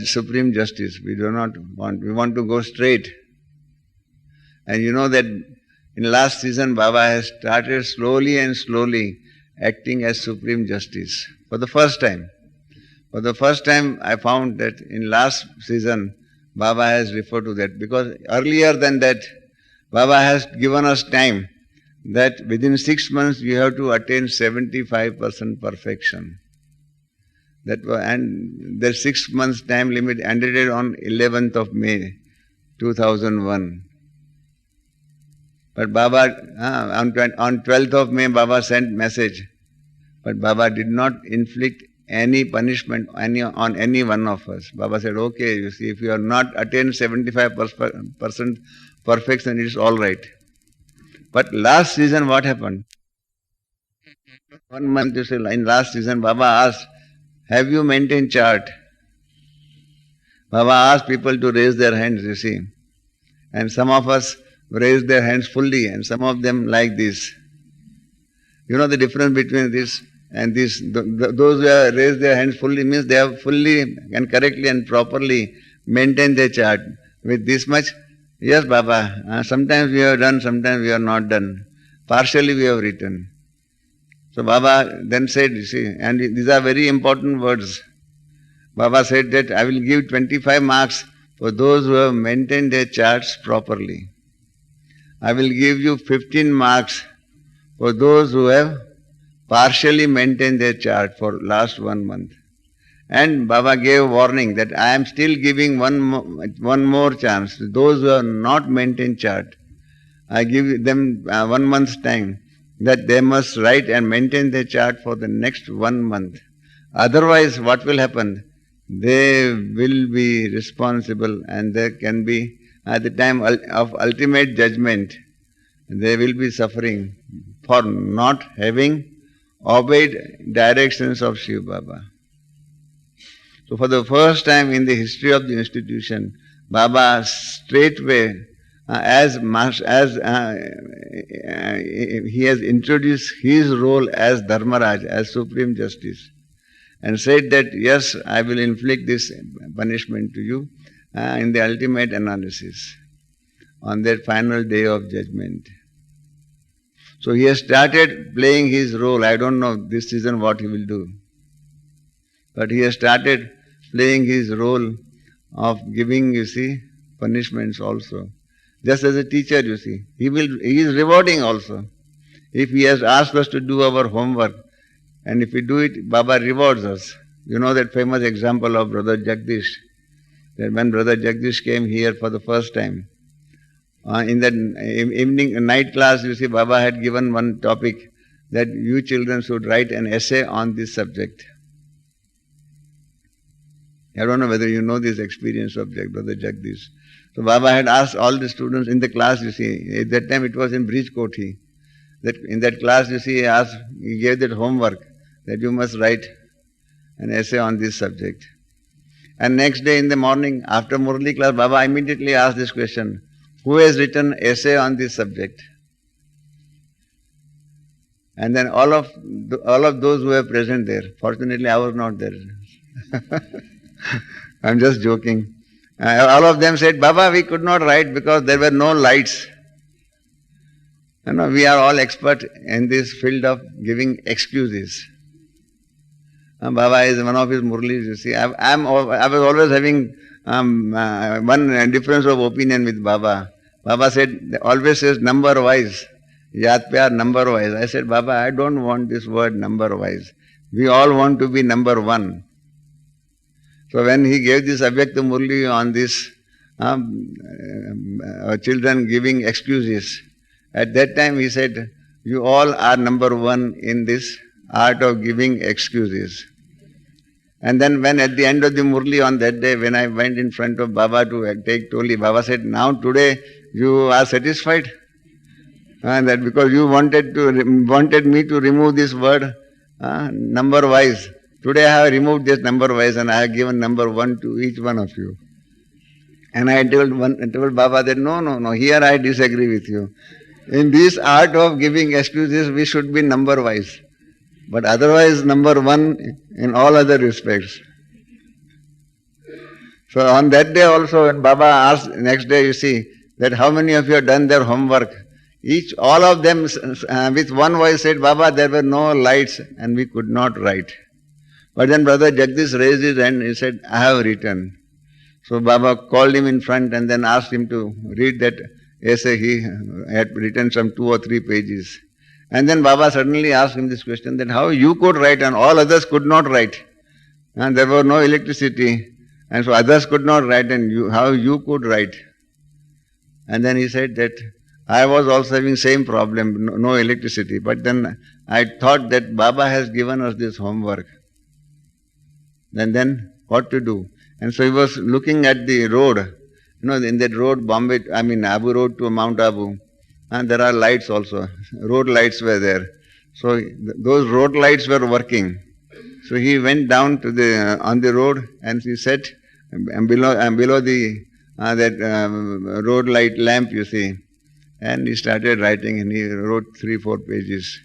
B: Supreme Justice. We do not want. We want to go straight. And you know that in last season, Baba has started slowly and slowly acting as Supreme Justice for the first time. For the first time, I found that in last season, Baba has referred to that, because earlier than that, Baba has given us time that within 6 months you have to attain 75% perfection. And the 6 months time limit ended on 11th of May 2001. But Baba, on 12th of May, Baba sent message. But Baba did not inflict any punishment on any one of us. Baba said, okay, you see, if you are not attained 75% perfection, it is all right. But last season, what happened? 1 month, you say, in last season, Baba asked, have you maintained chart? Baba asked people to raise their hands, you see. And some of us raised their hands fully, and some of them like this. You know the difference between this and this? Those who have raised their hands fully means they have fully and correctly and properly maintained their chart. With this much, yes, Baba, sometimes we have done, sometimes we have not done. Partially we have written. So Baba then said, you see, and these are very important words. Baba said that I will give 25 marks for those who have maintained their charts properly. I will give you 15 marks for those who have partially maintained their chart for last 1 month. And Baba gave warning that I am still giving one more chance. Those who have not maintained chart, I give them 1 month's time that they must write and maintain their chart for the next 1 month. Otherwise, what will happen? They will be responsible, and there can be, at the time of ultimate judgment, they will be suffering for not having obeyed directions of Shiv Baba. So for the first time in the history of the institution, Baba straightway, he has introduced his role as Dharmaraj, as Supreme Justice, and said that yes, I will inflict this punishment to you in the ultimate analysis, on that final day of judgment. So he has started playing his role. I don't know this season what he will do. But he has started playing his role of giving, you see, punishments also. Just as a teacher, you see. He is rewarding also. If he has asked us to do our homework, and if we do it, Baba rewards us. You know that famous example of Brother Jagdish, that when Brother Jagdish came here for the first time, in that night class, you see, Baba had given one topic that you children should write an essay on this subject. I don't know whether you know this experience of Brother Jagdish. So Baba had asked all the students in the class, you see, at that time it was in Bridgecote. That in that class, you see, he gave that homework that you must write an essay on this subject. And next day in the morning, after Murli class, Baba immediately asked this question, who has written essay on this subject? And then all of those who were present there, fortunately I was not there. I'm just joking. All of them said, Baba, we could not write because there were no lights. You know, we are all expert in this field of giving excuses. Baba is one of his murlis, you see. I was always having one difference of opinion with Baba. Baba said, always says number wise. Yaad pyar number wise. I said, Baba, I don't want this word number wise. We all want to be number one. So when he gave this Avyakta Murli on this children giving excuses, at that time he said, you all are number one in this art of giving excuses. And then when at the end of the Murli on that day, when I went in front of Baba to take Toli, Baba said, now today you are satisfied? And that because you wanted me to remove this word number wise. Today I have removed this number wise and I have given number one to each one of you. And I told Baba that no, here I disagree with you. In this art of giving excuses, we should be number wise. But otherwise number one in all other respects. So on that day also, when Baba asked next day, you see, that how many of you have done their homework? All of them with one voice said, Baba, there were no lights and we could not write. But then Brother Jagdish raised his hand and he said, I have written. So Baba called him in front and then asked him to read that essay. He had written some 2 or 3 pages. And then Baba suddenly asked him this question, that how you could write and all others could not write. And there was no electricity. And so others could not write and how you could write. And then he said that I was also having same problem, no electricity. But then I thought that Baba has given us this homework. Then what to do? And so he was looking at the road. You know, in that road, Abu Road to Mount Abu. And there are lights also. Road lights were there. So those road lights were working. So he went down to on the road and he sat below the road light lamp, you see. And he started writing and he wrote 3-4 pages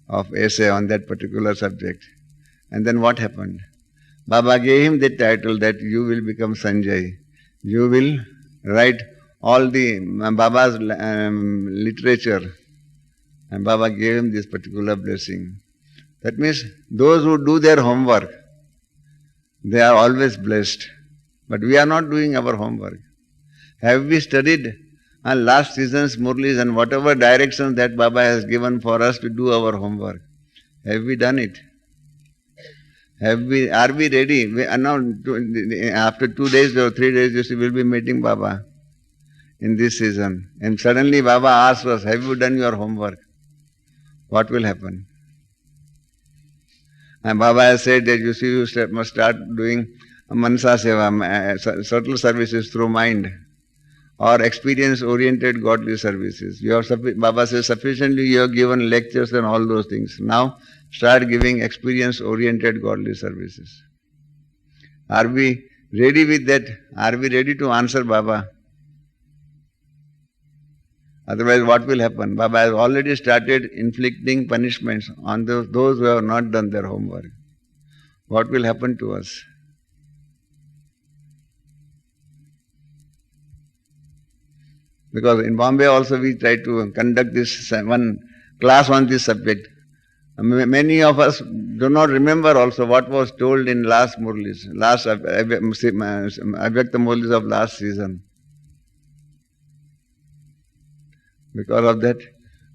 B: of essay on that particular subject. And then what happened? Baba gave him the title that you will become Sanjay. You will write all the Baba's literature. And Baba gave him this particular blessing. That means those who do their homework, they are always blessed. But we are not doing our homework. Have we studied last season's Murlis and whatever directions that Baba has given for us to do our homework? Have we done it? Are we ready? We are now, after 2 days or 3 days, you see, we'll be meeting Baba in this season. And suddenly Baba asks us, have you done your homework? What will happen? And Baba has said that you see, you must start doing manasa seva, subtle services through mind, or experience-oriented godly services. Baba says, sufficiently you have given lectures and all those things. Now start giving experience-oriented godly services. Are we ready with that? Are we ready to answer Baba? Otherwise, what will happen? Baba has already started inflicting punishments on those who have not done their homework. What will happen to us? Because in Bombay also we try to conduct this one class on this subject. Many of us do not remember also what was told in last Murlis, last Avyakta Murlis of last season. Because of that,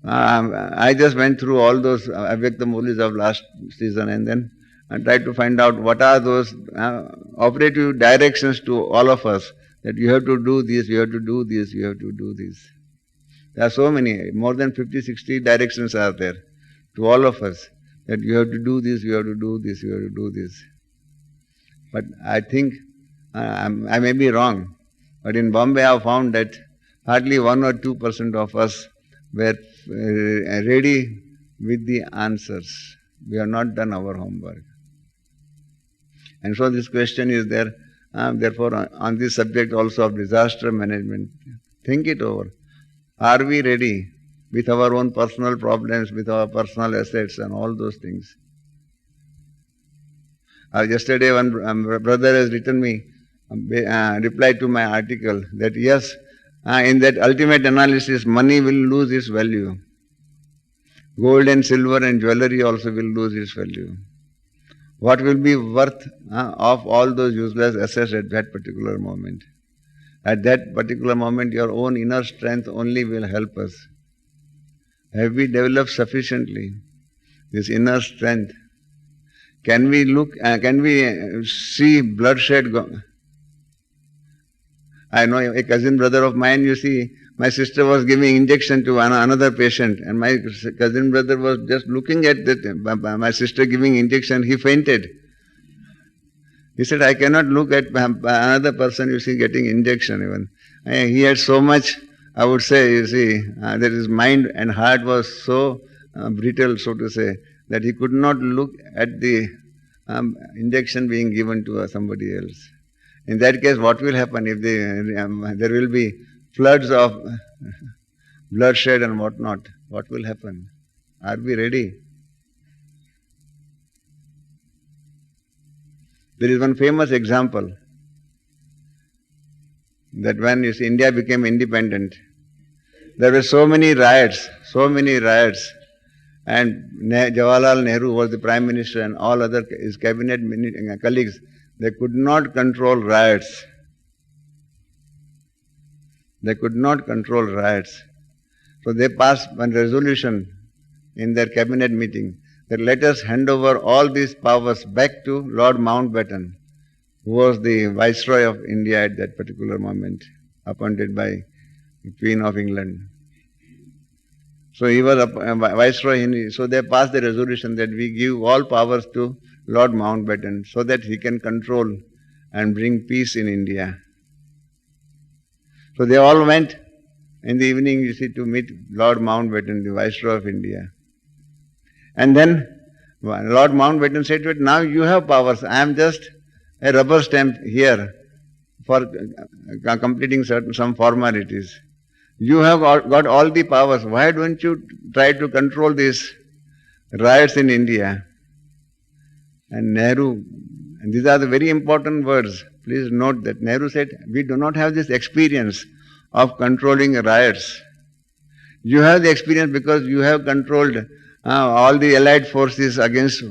B: I just went through all those Avyakta Murlis of last season and then I tried to find out what are those operative directions to all of us, that you have to do this, you have to do this, you have to do this. There are so many, more than 50, 60 directions are there to all of us, that you have to do this, you have to do this, you have to do this. But I think, I may be wrong, but in Bombay I have found that hardly 1 or 2% of us were ready with the answers. We have not done our homework. And so this question is there. Therefore, on this subject also of disaster management, think it over. Are we ready with our own personal problems, with our personal assets and all those things? Yesterday one brother has written me, replied to my article that yes, in that ultimate analysis, money will lose its value. Gold and silver and jewelry also will lose its value. What will be worth of all those useless assets at that particular moment? At that particular moment, your own inner strength only will help us. Have we developed sufficiently this inner strength? Can we see bloodshed go? I know a cousin brother of mine, you see, my sister was giving injection to another patient and my cousin brother was just looking at that, my sister giving injection, he fainted. He said, I cannot look at another person, you see, getting injection even. He had so much, I would say, you see, that his mind and heart was so brittle, so to say, that he could not look at the injection being given to somebody else. In that case, what will happen if there will be floods of bloodshed and whatnot? What will happen? Are we ready? There is one famous example that when you see India became independent, there were so many riots, and Jawaharlal Nehru was the Prime Minister and all other his cabinet colleagues, they could not control riots. They could not control riots. So they passed one resolution in their cabinet meeting that let us hand over all these powers back to Lord Mountbatten, who was the Viceroy of India at that particular moment, appointed by the Queen of England. So he was a Viceroy, so they passed the resolution that we give all powers to Lord Mountbatten so that he can control and bring peace in India. So they all went in the evening, you see, to meet Lord Mountbatten, the Viceroy of India. And then Lord Mountbatten said to it, now you have powers, I am just a rubber stamp here for completing some formalities. You have got all the powers, why don't you try to control these riots in India? And Nehru, and these are the very important words, please note that Nehru said, we do not have this experience of controlling riots. You have the experience because you have controlled all the allied forces against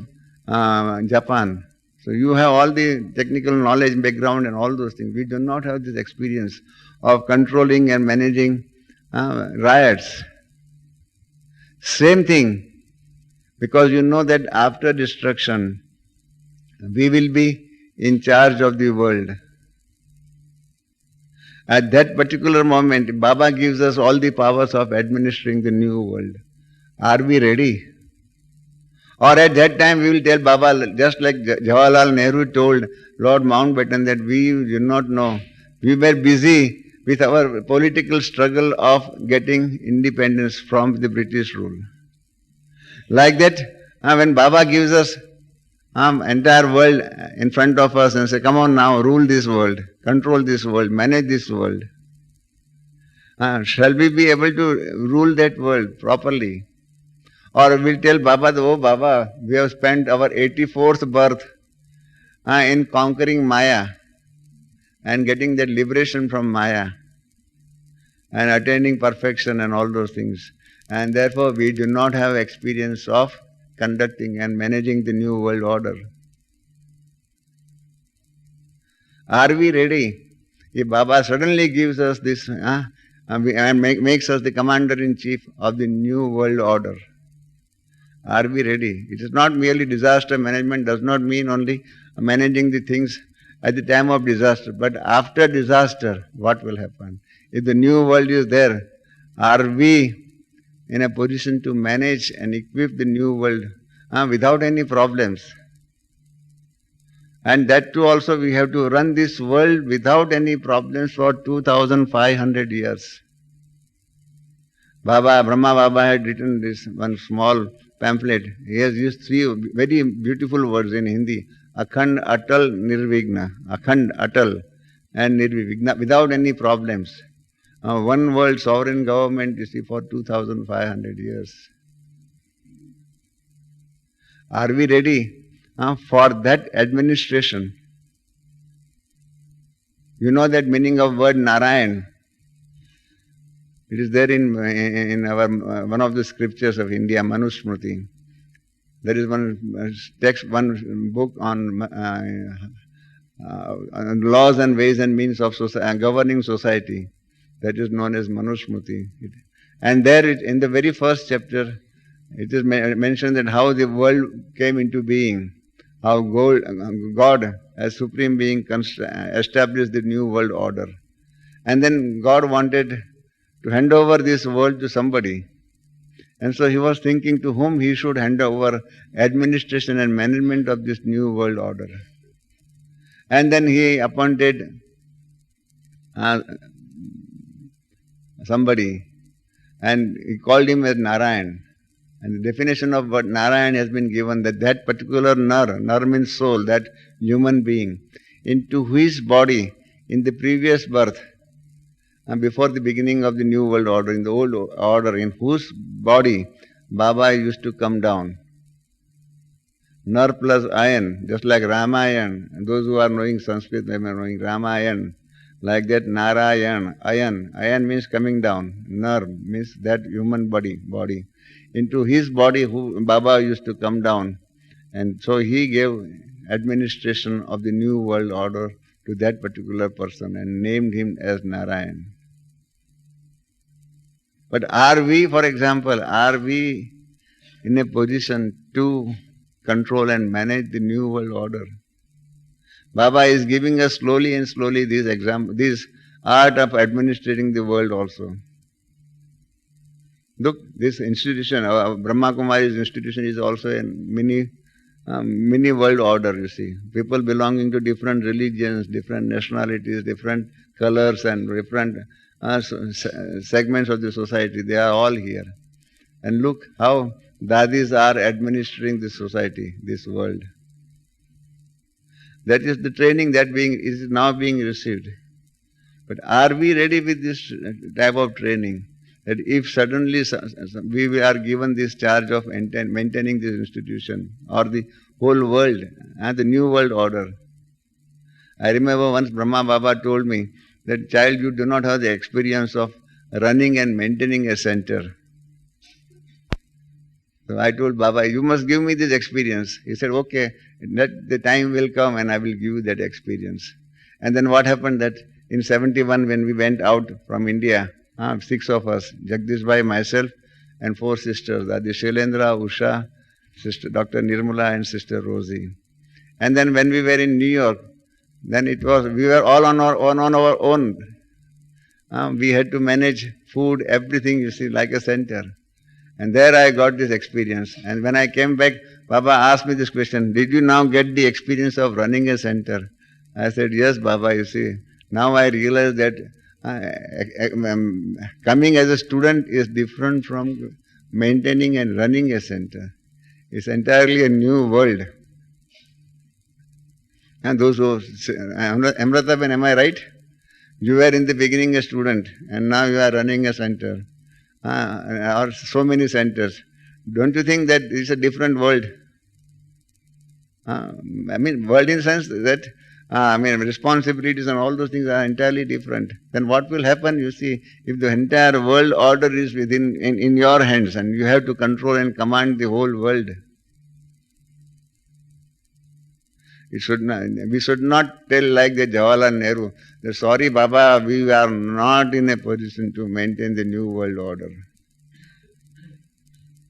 B: Japan. So you have all the technical knowledge, background and all those things. We do not have this experience of controlling and managing riots. Same thing, because you know that after destruction, we will be in charge of the world. At that particular moment, Baba gives us all the powers of administering the new world. Are we ready? Or at that time we will tell Baba, just like Jawaharlal Nehru told Lord Mountbatten that we do not know. We were busy with our political struggle of getting independence from the British rule. Like that, when Baba gives us entire world in front of us and say, come on now, rule this world, control this world, manage this world. Shall we be able to rule that world properly? Or we'll tell Baba, oh Baba, we have spent our 84th birth in conquering Maya and getting that liberation from Maya and attaining perfection and all those things. And therefore we do not have experience of conducting and managing the new world order. Are we ready? If Baba suddenly gives us this and makes us the commander-in-chief of the new world order, are we ready? It is not merely disaster management, does not mean only managing the things at the time of disaster, but after disaster, what will happen? If the new world is there, are we in a position to manage and equip the new world without any problems? And that too also we have to run this world without any problems for 2500 years. Brahma Baba had written this one small pamphlet. He has used three very beautiful words in Hindi. Akhand, Atal, Nirvigna. Akhand, Atal and Nirvigna, without any problems. One world sovereign government, you see, for 2500 years. Are we ready for that administration? You know that meaning of word Narayan. It is there in our one of the scriptures of India, Manusmriti. There is one text, one book on laws and ways and means of governing society. That is known as Manusmriti. And there, in the very first chapter, it is mentioned that how the world came into being, how God, as supreme being, established the new world order. And then God wanted to hand over this world to somebody. And so he was thinking to whom he should hand over administration and management of this new world order. And then he appointed somebody, and he called him as Narayan. And the definition of what Narayan has been given, that particular Nar means soul, that human being, into whose body in the previous birth, and before the beginning of the new world order, in the old order, in whose body Baba used to come down. Nar plus Ayan, just like Ramayan, and those who are knowing Sanskrit may be knowing Ramayan, like that Narayan, Ayan means coming down, Nar means that human body. Into his body who Baba used to come down, and so he gave administration of the new world order to that particular person and named him as Narayan. But are we, for example, in a position to control and manage the new world order? Baba is giving us slowly and slowly this art of administrating the world also. Look, this institution, Brahma Kumari's institution, is also a mini world order, you see. People belonging to different religions, different nationalities, different colors and different segments of the society, they are all here. And look how Dadis are administering this society, this world. That is the training that is now being received. But are we ready with this type of training? That if suddenly we are given this charge of maintaining this institution or the whole world and the new world order. I remember once Brahma Baba told me that, child, you do not have the experience of running and maintaining a center. So I told Baba, you must give me this experience. He said, okay, the time will come and I will give you that experience. And then what happened that in 71 when we went out from India, 6 of us, Jagdish Bhai, myself and 4 sisters, Adi Shailendra, Usha, Sister Dr. Nirmala and Sister Rosie. And then when we were in New York, then we were all on our own. We had to manage food, everything, you see, like a center. And there I got this experience. And when I came back, Baba asked me this question, did you now get the experience of running a center? I said, yes, Baba, you see. Now I realize that coming as a student is different from maintaining and running a center. It's entirely a new world. And those who, Amritaben, am I right? You were in the beginning a student and now you are running a center. Or so many centers. Don't you think that it's a different world? World in the sense that, responsibilities and all those things are entirely different. Then what will happen, you see, if the entire world order is in your hands and you have to control and command the whole world? We should not tell like the Jawaharlal Nehru, that sorry Baba, we are not in a position to maintain the new world order.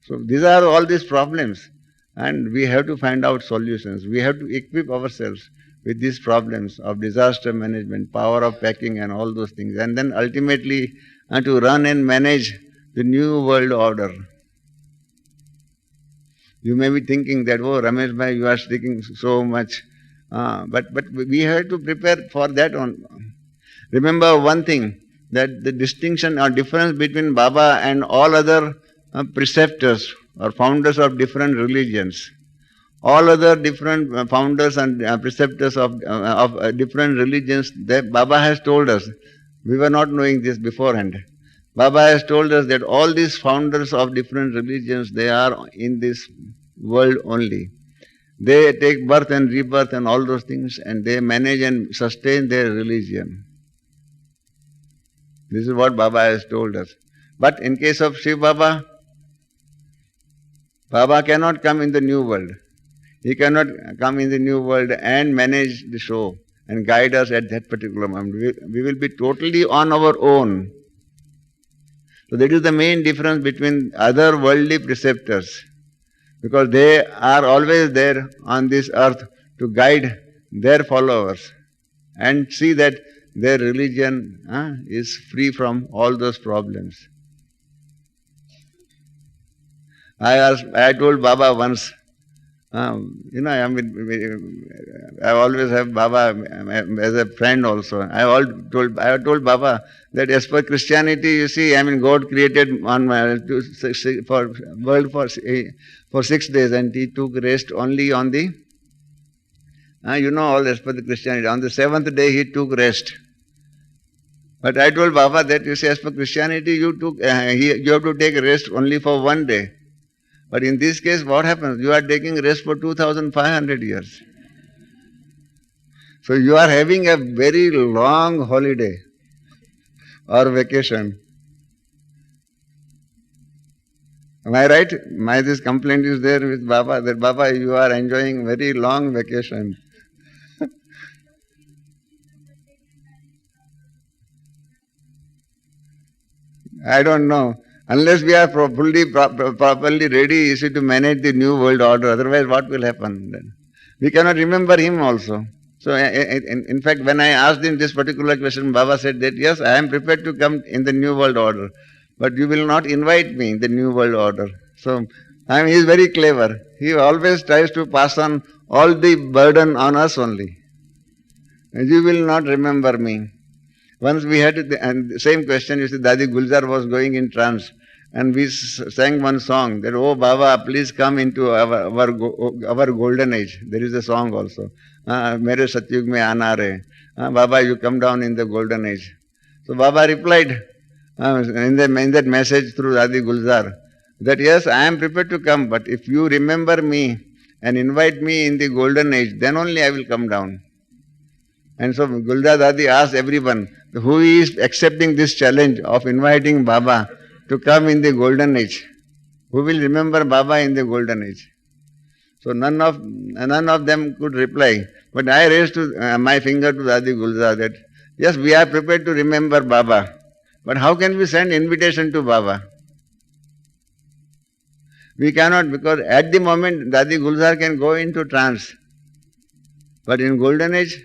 B: So these are all these problems and we have to find out solutions. We have to equip ourselves with these problems of disaster management, power of packing and all those things, and then ultimately to run and manage the new world order. You may be thinking that, oh Ramesh bhai, you are speaking so much. But we have to prepare for that. Remember one thing, that the distinction or difference between Baba and all other preceptors or founders of different religions, all other different founders and preceptors of different religions, that Baba has told us, we were not knowing this beforehand. Baba has told us that all these founders of different religions, they are in this world only. They take birth and rebirth and all those things and they manage and sustain their religion. This is what Baba has told us. But in case of Shiv Baba, Baba cannot come in the new world. He cannot come in the new world and manage the show and guide us at that particular moment. We will be totally on our own. So that is the main difference between other worldly preceptors. Because they are always there on this earth to guide their followers and see that their religion is free from all those problems. I told Baba once, I always have Baba as a friend also. I told Baba that as per Christianity, you see, God created world for 6 days and He took rest only on the, all as per the Christianity. On the 7th day He took rest. But I told Baba that, you see, as per Christianity, you have to take rest only for 1 day. But in this case, what happens? You are taking rest for 2,500 years. So you are having a very long holiday or vacation. Am I right? This complaint is there with Baba, that Baba, you are enjoying very long vacation. I don't know. Unless we are properly ready, you see, to manage the new world order, otherwise what will happen then? We cannot remember Him also. So in fact, when I asked him this particular question, Baba said that, yes, I am prepared to come in the new world order, but you will not invite me in the new world order. So he is very clever. He always tries to pass on all the burden on us only. And you will not remember me. Once we had the same question, you see, Dadi Gulzar was going in trance, and we sang one song that, oh Baba, please come into our golden age. There is a song also. Mere Satyug mein aana re. Baba, you come down in the golden age. So Baba replied in that message through Dadi Gulzar that, yes, I am prepared to come, but if you remember me and invite me in the golden age, then only I will come down. And so Gulzar Dadi asked everyone, who is accepting this challenge of inviting Baba to come in the golden age? Who will remember Baba in the golden age? So none of them could reply. But I raised my finger to Dadi Gulzar that, yes, we are prepared to remember Baba. But how can we send invitation to Baba? We cannot, because at the moment Dadi Gulzar can go into trance. But in golden age,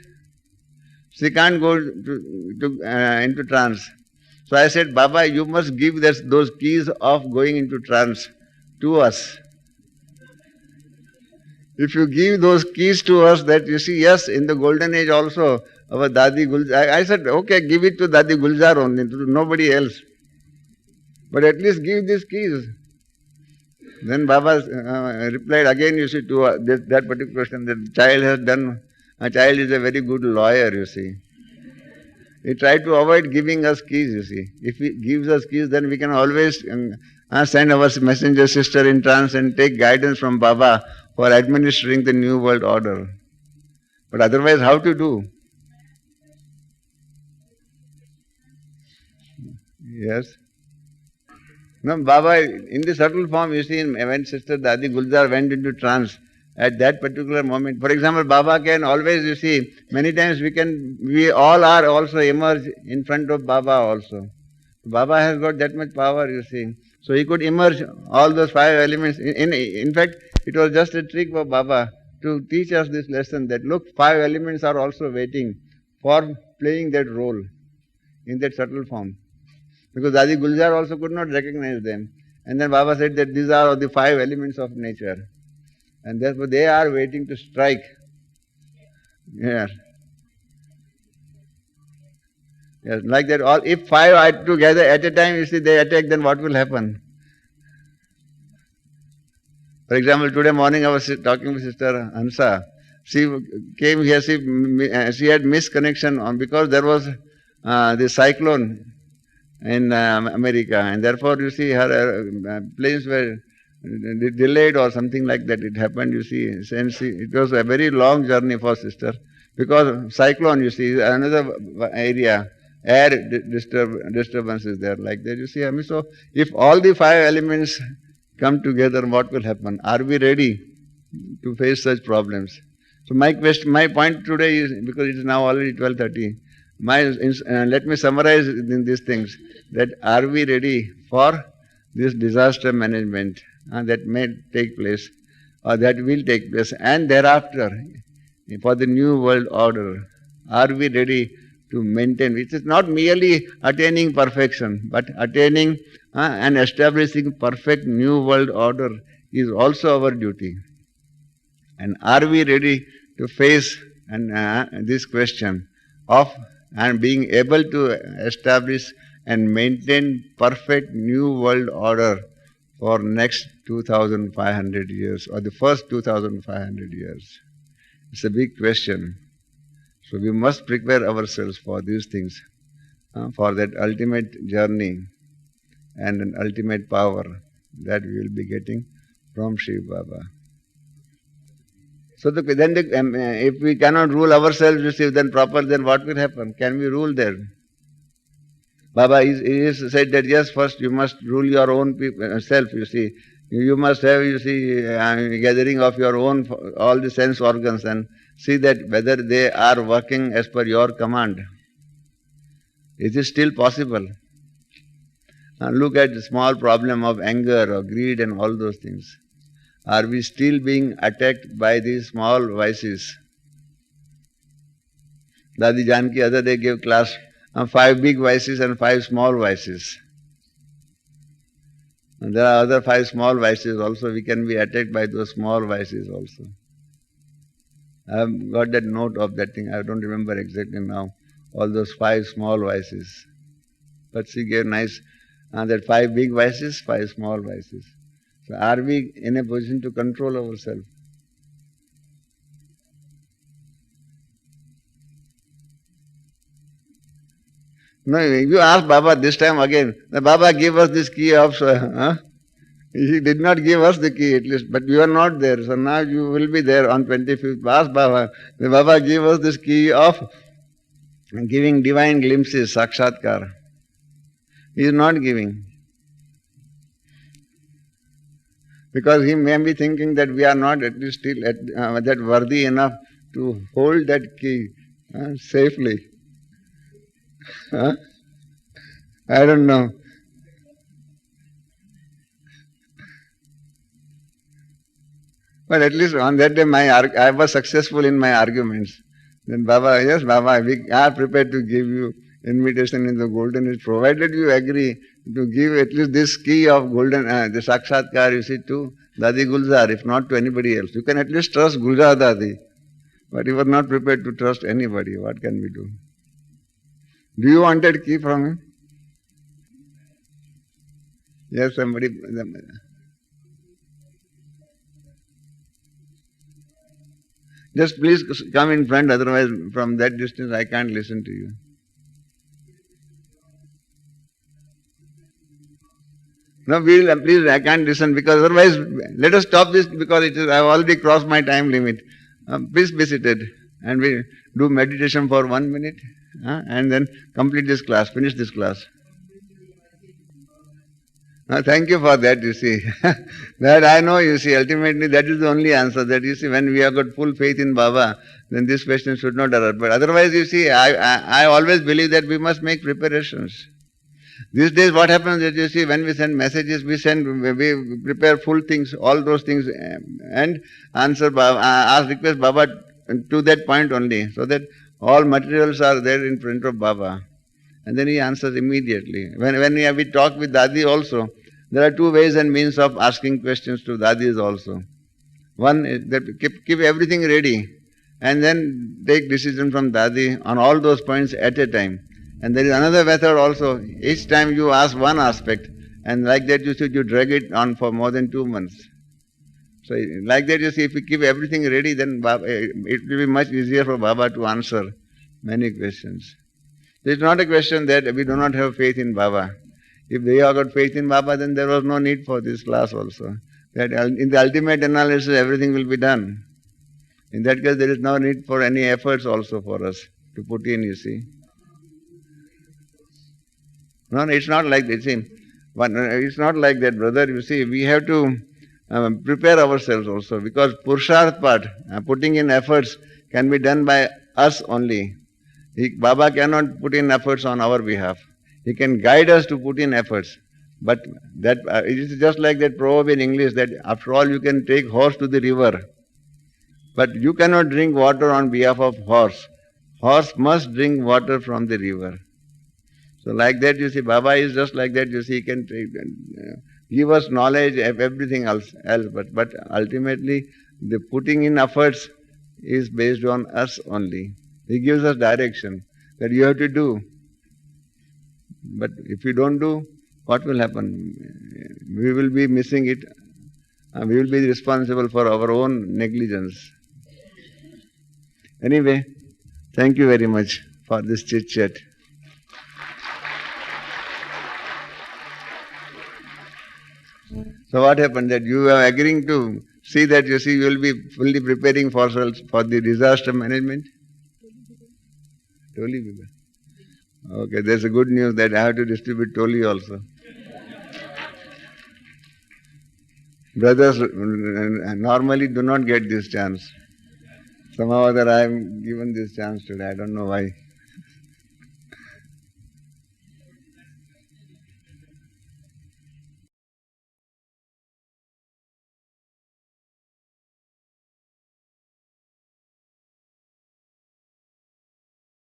B: she can't go into trance. So I said, Baba, you must give those keys of going into trance to us. If you give those keys to us, that you see, yes, in the golden age also, our Dadi Gulzar, I said, okay, give it to Dadi Gulzar only, to nobody else. But at least give these keys. Then Baba replied again, you see, to that particular question, that child has done, a child is a very good lawyer, you see. He tried to avoid giving us keys, you see. If he gives us keys, then we can always send our messenger sister in trance and take guidance from Baba for administering the new world order. But otherwise, how to do? Yes. No, Baba, in the subtle form, you see, when Sister Dadi Gulzar went into trance, at that particular moment, for example, Baba can always, you see, many times we all are also emerge in front of Baba also. Baba has got that much power, you see. So he could emerge all those 5 elements. In fact, it was just a trick for Baba to teach us this lesson that look, 5 elements are also waiting for playing that role in that subtle form. Because Dadi Gulzar also could not recognize them. And then Baba said that these are the 5 elements of nature. And therefore they are waiting to strike. Yeah. Yes, like that. If 5 are together at a time, you see, they attack, then what will happen? For example, today morning I was talking to Sister Hansa. She came here, she had missed connection because there was the cyclone in America, and therefore you see her planes were delayed or something like that. It happened, you see, and it was a very long journey for sister because cyclone, you see, another area, air disturbance is there like that. You see, I mean, so if all the 5 elements come together, what will happen? Are we ready to face such problems? So my point today is, because it is now already 12:30. Let me summarize in these things, that are we ready for this disaster management that may take place or that will take place, and thereafter for the new world order? Are we ready to maintain, which is not merely attaining perfection, but attaining and establishing perfect new world order is also our duty. And are we ready to face this question of and being able to establish and maintain perfect new world order for next 2,500 years or the first 2,500 years? It's a big question. So we must prepare ourselves for these things, for that ultimate journey and an ultimate power that we will be getting from Shiv Baba. So if we cannot rule ourselves, you see, then what will happen? Can we rule there? Baba is said that yes, first you must rule your own self, you see. You must have, you see, gathering of your own, all the sense organs, and see that whether they are working as per your command. Is it still possible? Look at the small problem of anger or greed and all those things. Are we still being attacked by these small vices? Dadi Janki other day gave class 5 big vices and 5 small vices. And there are other 5 small vices also. We can be attacked by those small vices also. I have got that note of that thing. I don't remember exactly now. All those 5 small vices. But she gave nice, that 5 big vices, 5 small vices. So are we in a position to control ourselves? No, you ask Baba this time again. The Baba gave us this key of, he did not give us the key at least, but you are not there. So now you will be there on 25th. Ask Baba. The Baba gave us this key of giving divine glimpses, sakshatkar. He is not giving. Because he may be thinking that we are not at least still that worthy enough to hold that key safely. I don't know. But at least on that day I was successful in my arguments. Then Baba, yes Baba, we are prepared to give you invitation in the golden age, provided you agree to give at least this key of golden, the Sakshatkar, you see, to Dadi Gulzar, if not to anybody else. You can at least trust Gulzar Dadi. But you are not prepared to trust anybody. What can we do? Do you want that key from him? Yes, somebody. Just please come in front, otherwise from that distance I can't listen to you. No, please, I can't listen because otherwise, let us stop this because I have already crossed my time limit. Please be seated and we do meditation for 1 minute and then complete this class, finish this class. Thank you for that, you see. That I know, you see, ultimately that is the only answer. That you see, when we have got full faith in Baba, then this question should not arise. But otherwise, you see, I always believe that we must make preparations. These days what happens is, you see, when we send messages, we prepare full things, all those things, and answer Baba, request Baba to that point only, so that all materials are there in front of Baba. And then he answers immediately. When we talk with Dadi also, there are two ways and means of asking questions to Dadis also. One is that keep everything ready and then take decision from Dadi on all those points at a time. And there is another method also. Each time you ask one aspect, and like that you drag it on for more than 2 months. So like that you see, if we keep everything ready, then it will be much easier for Baba to answer many questions. It is not a question that we do not have faith in Baba. If they have got faith in Baba, then there was no need for this class also. That in the ultimate analysis, everything will be done. In that case, there is no need for any efforts also for us to put in, you see. No, it's not like that. See, it's not like that, brother. You see, we have to prepare ourselves also, because Purusharth part, putting in efforts, can be done by us only. Baba cannot put in efforts on our behalf. He can guide us to put in efforts. But that it is just like that proverb in English that after all you can take horse to the river, but you cannot drink water on behalf of horse. Horse must drink water from the river. So like that, you see, Baba is just like that. You see, he can give us knowledge of everything else. But ultimately, the putting in efforts is based on us only. He gives us direction that you have to do. But if you don't do, what will happen? We will be missing it. We will be responsible for our own negligence. Anyway, thank you very much for this chit-chat. So what happened? That you are agreeing to see that you see you will be fully preparing for the disaster management? Toli Biba. Okay, there's a good news that I have to distribute Toli also. Brothers normally do not get this chance. Somehow or other I am given this chance today. I don't know why.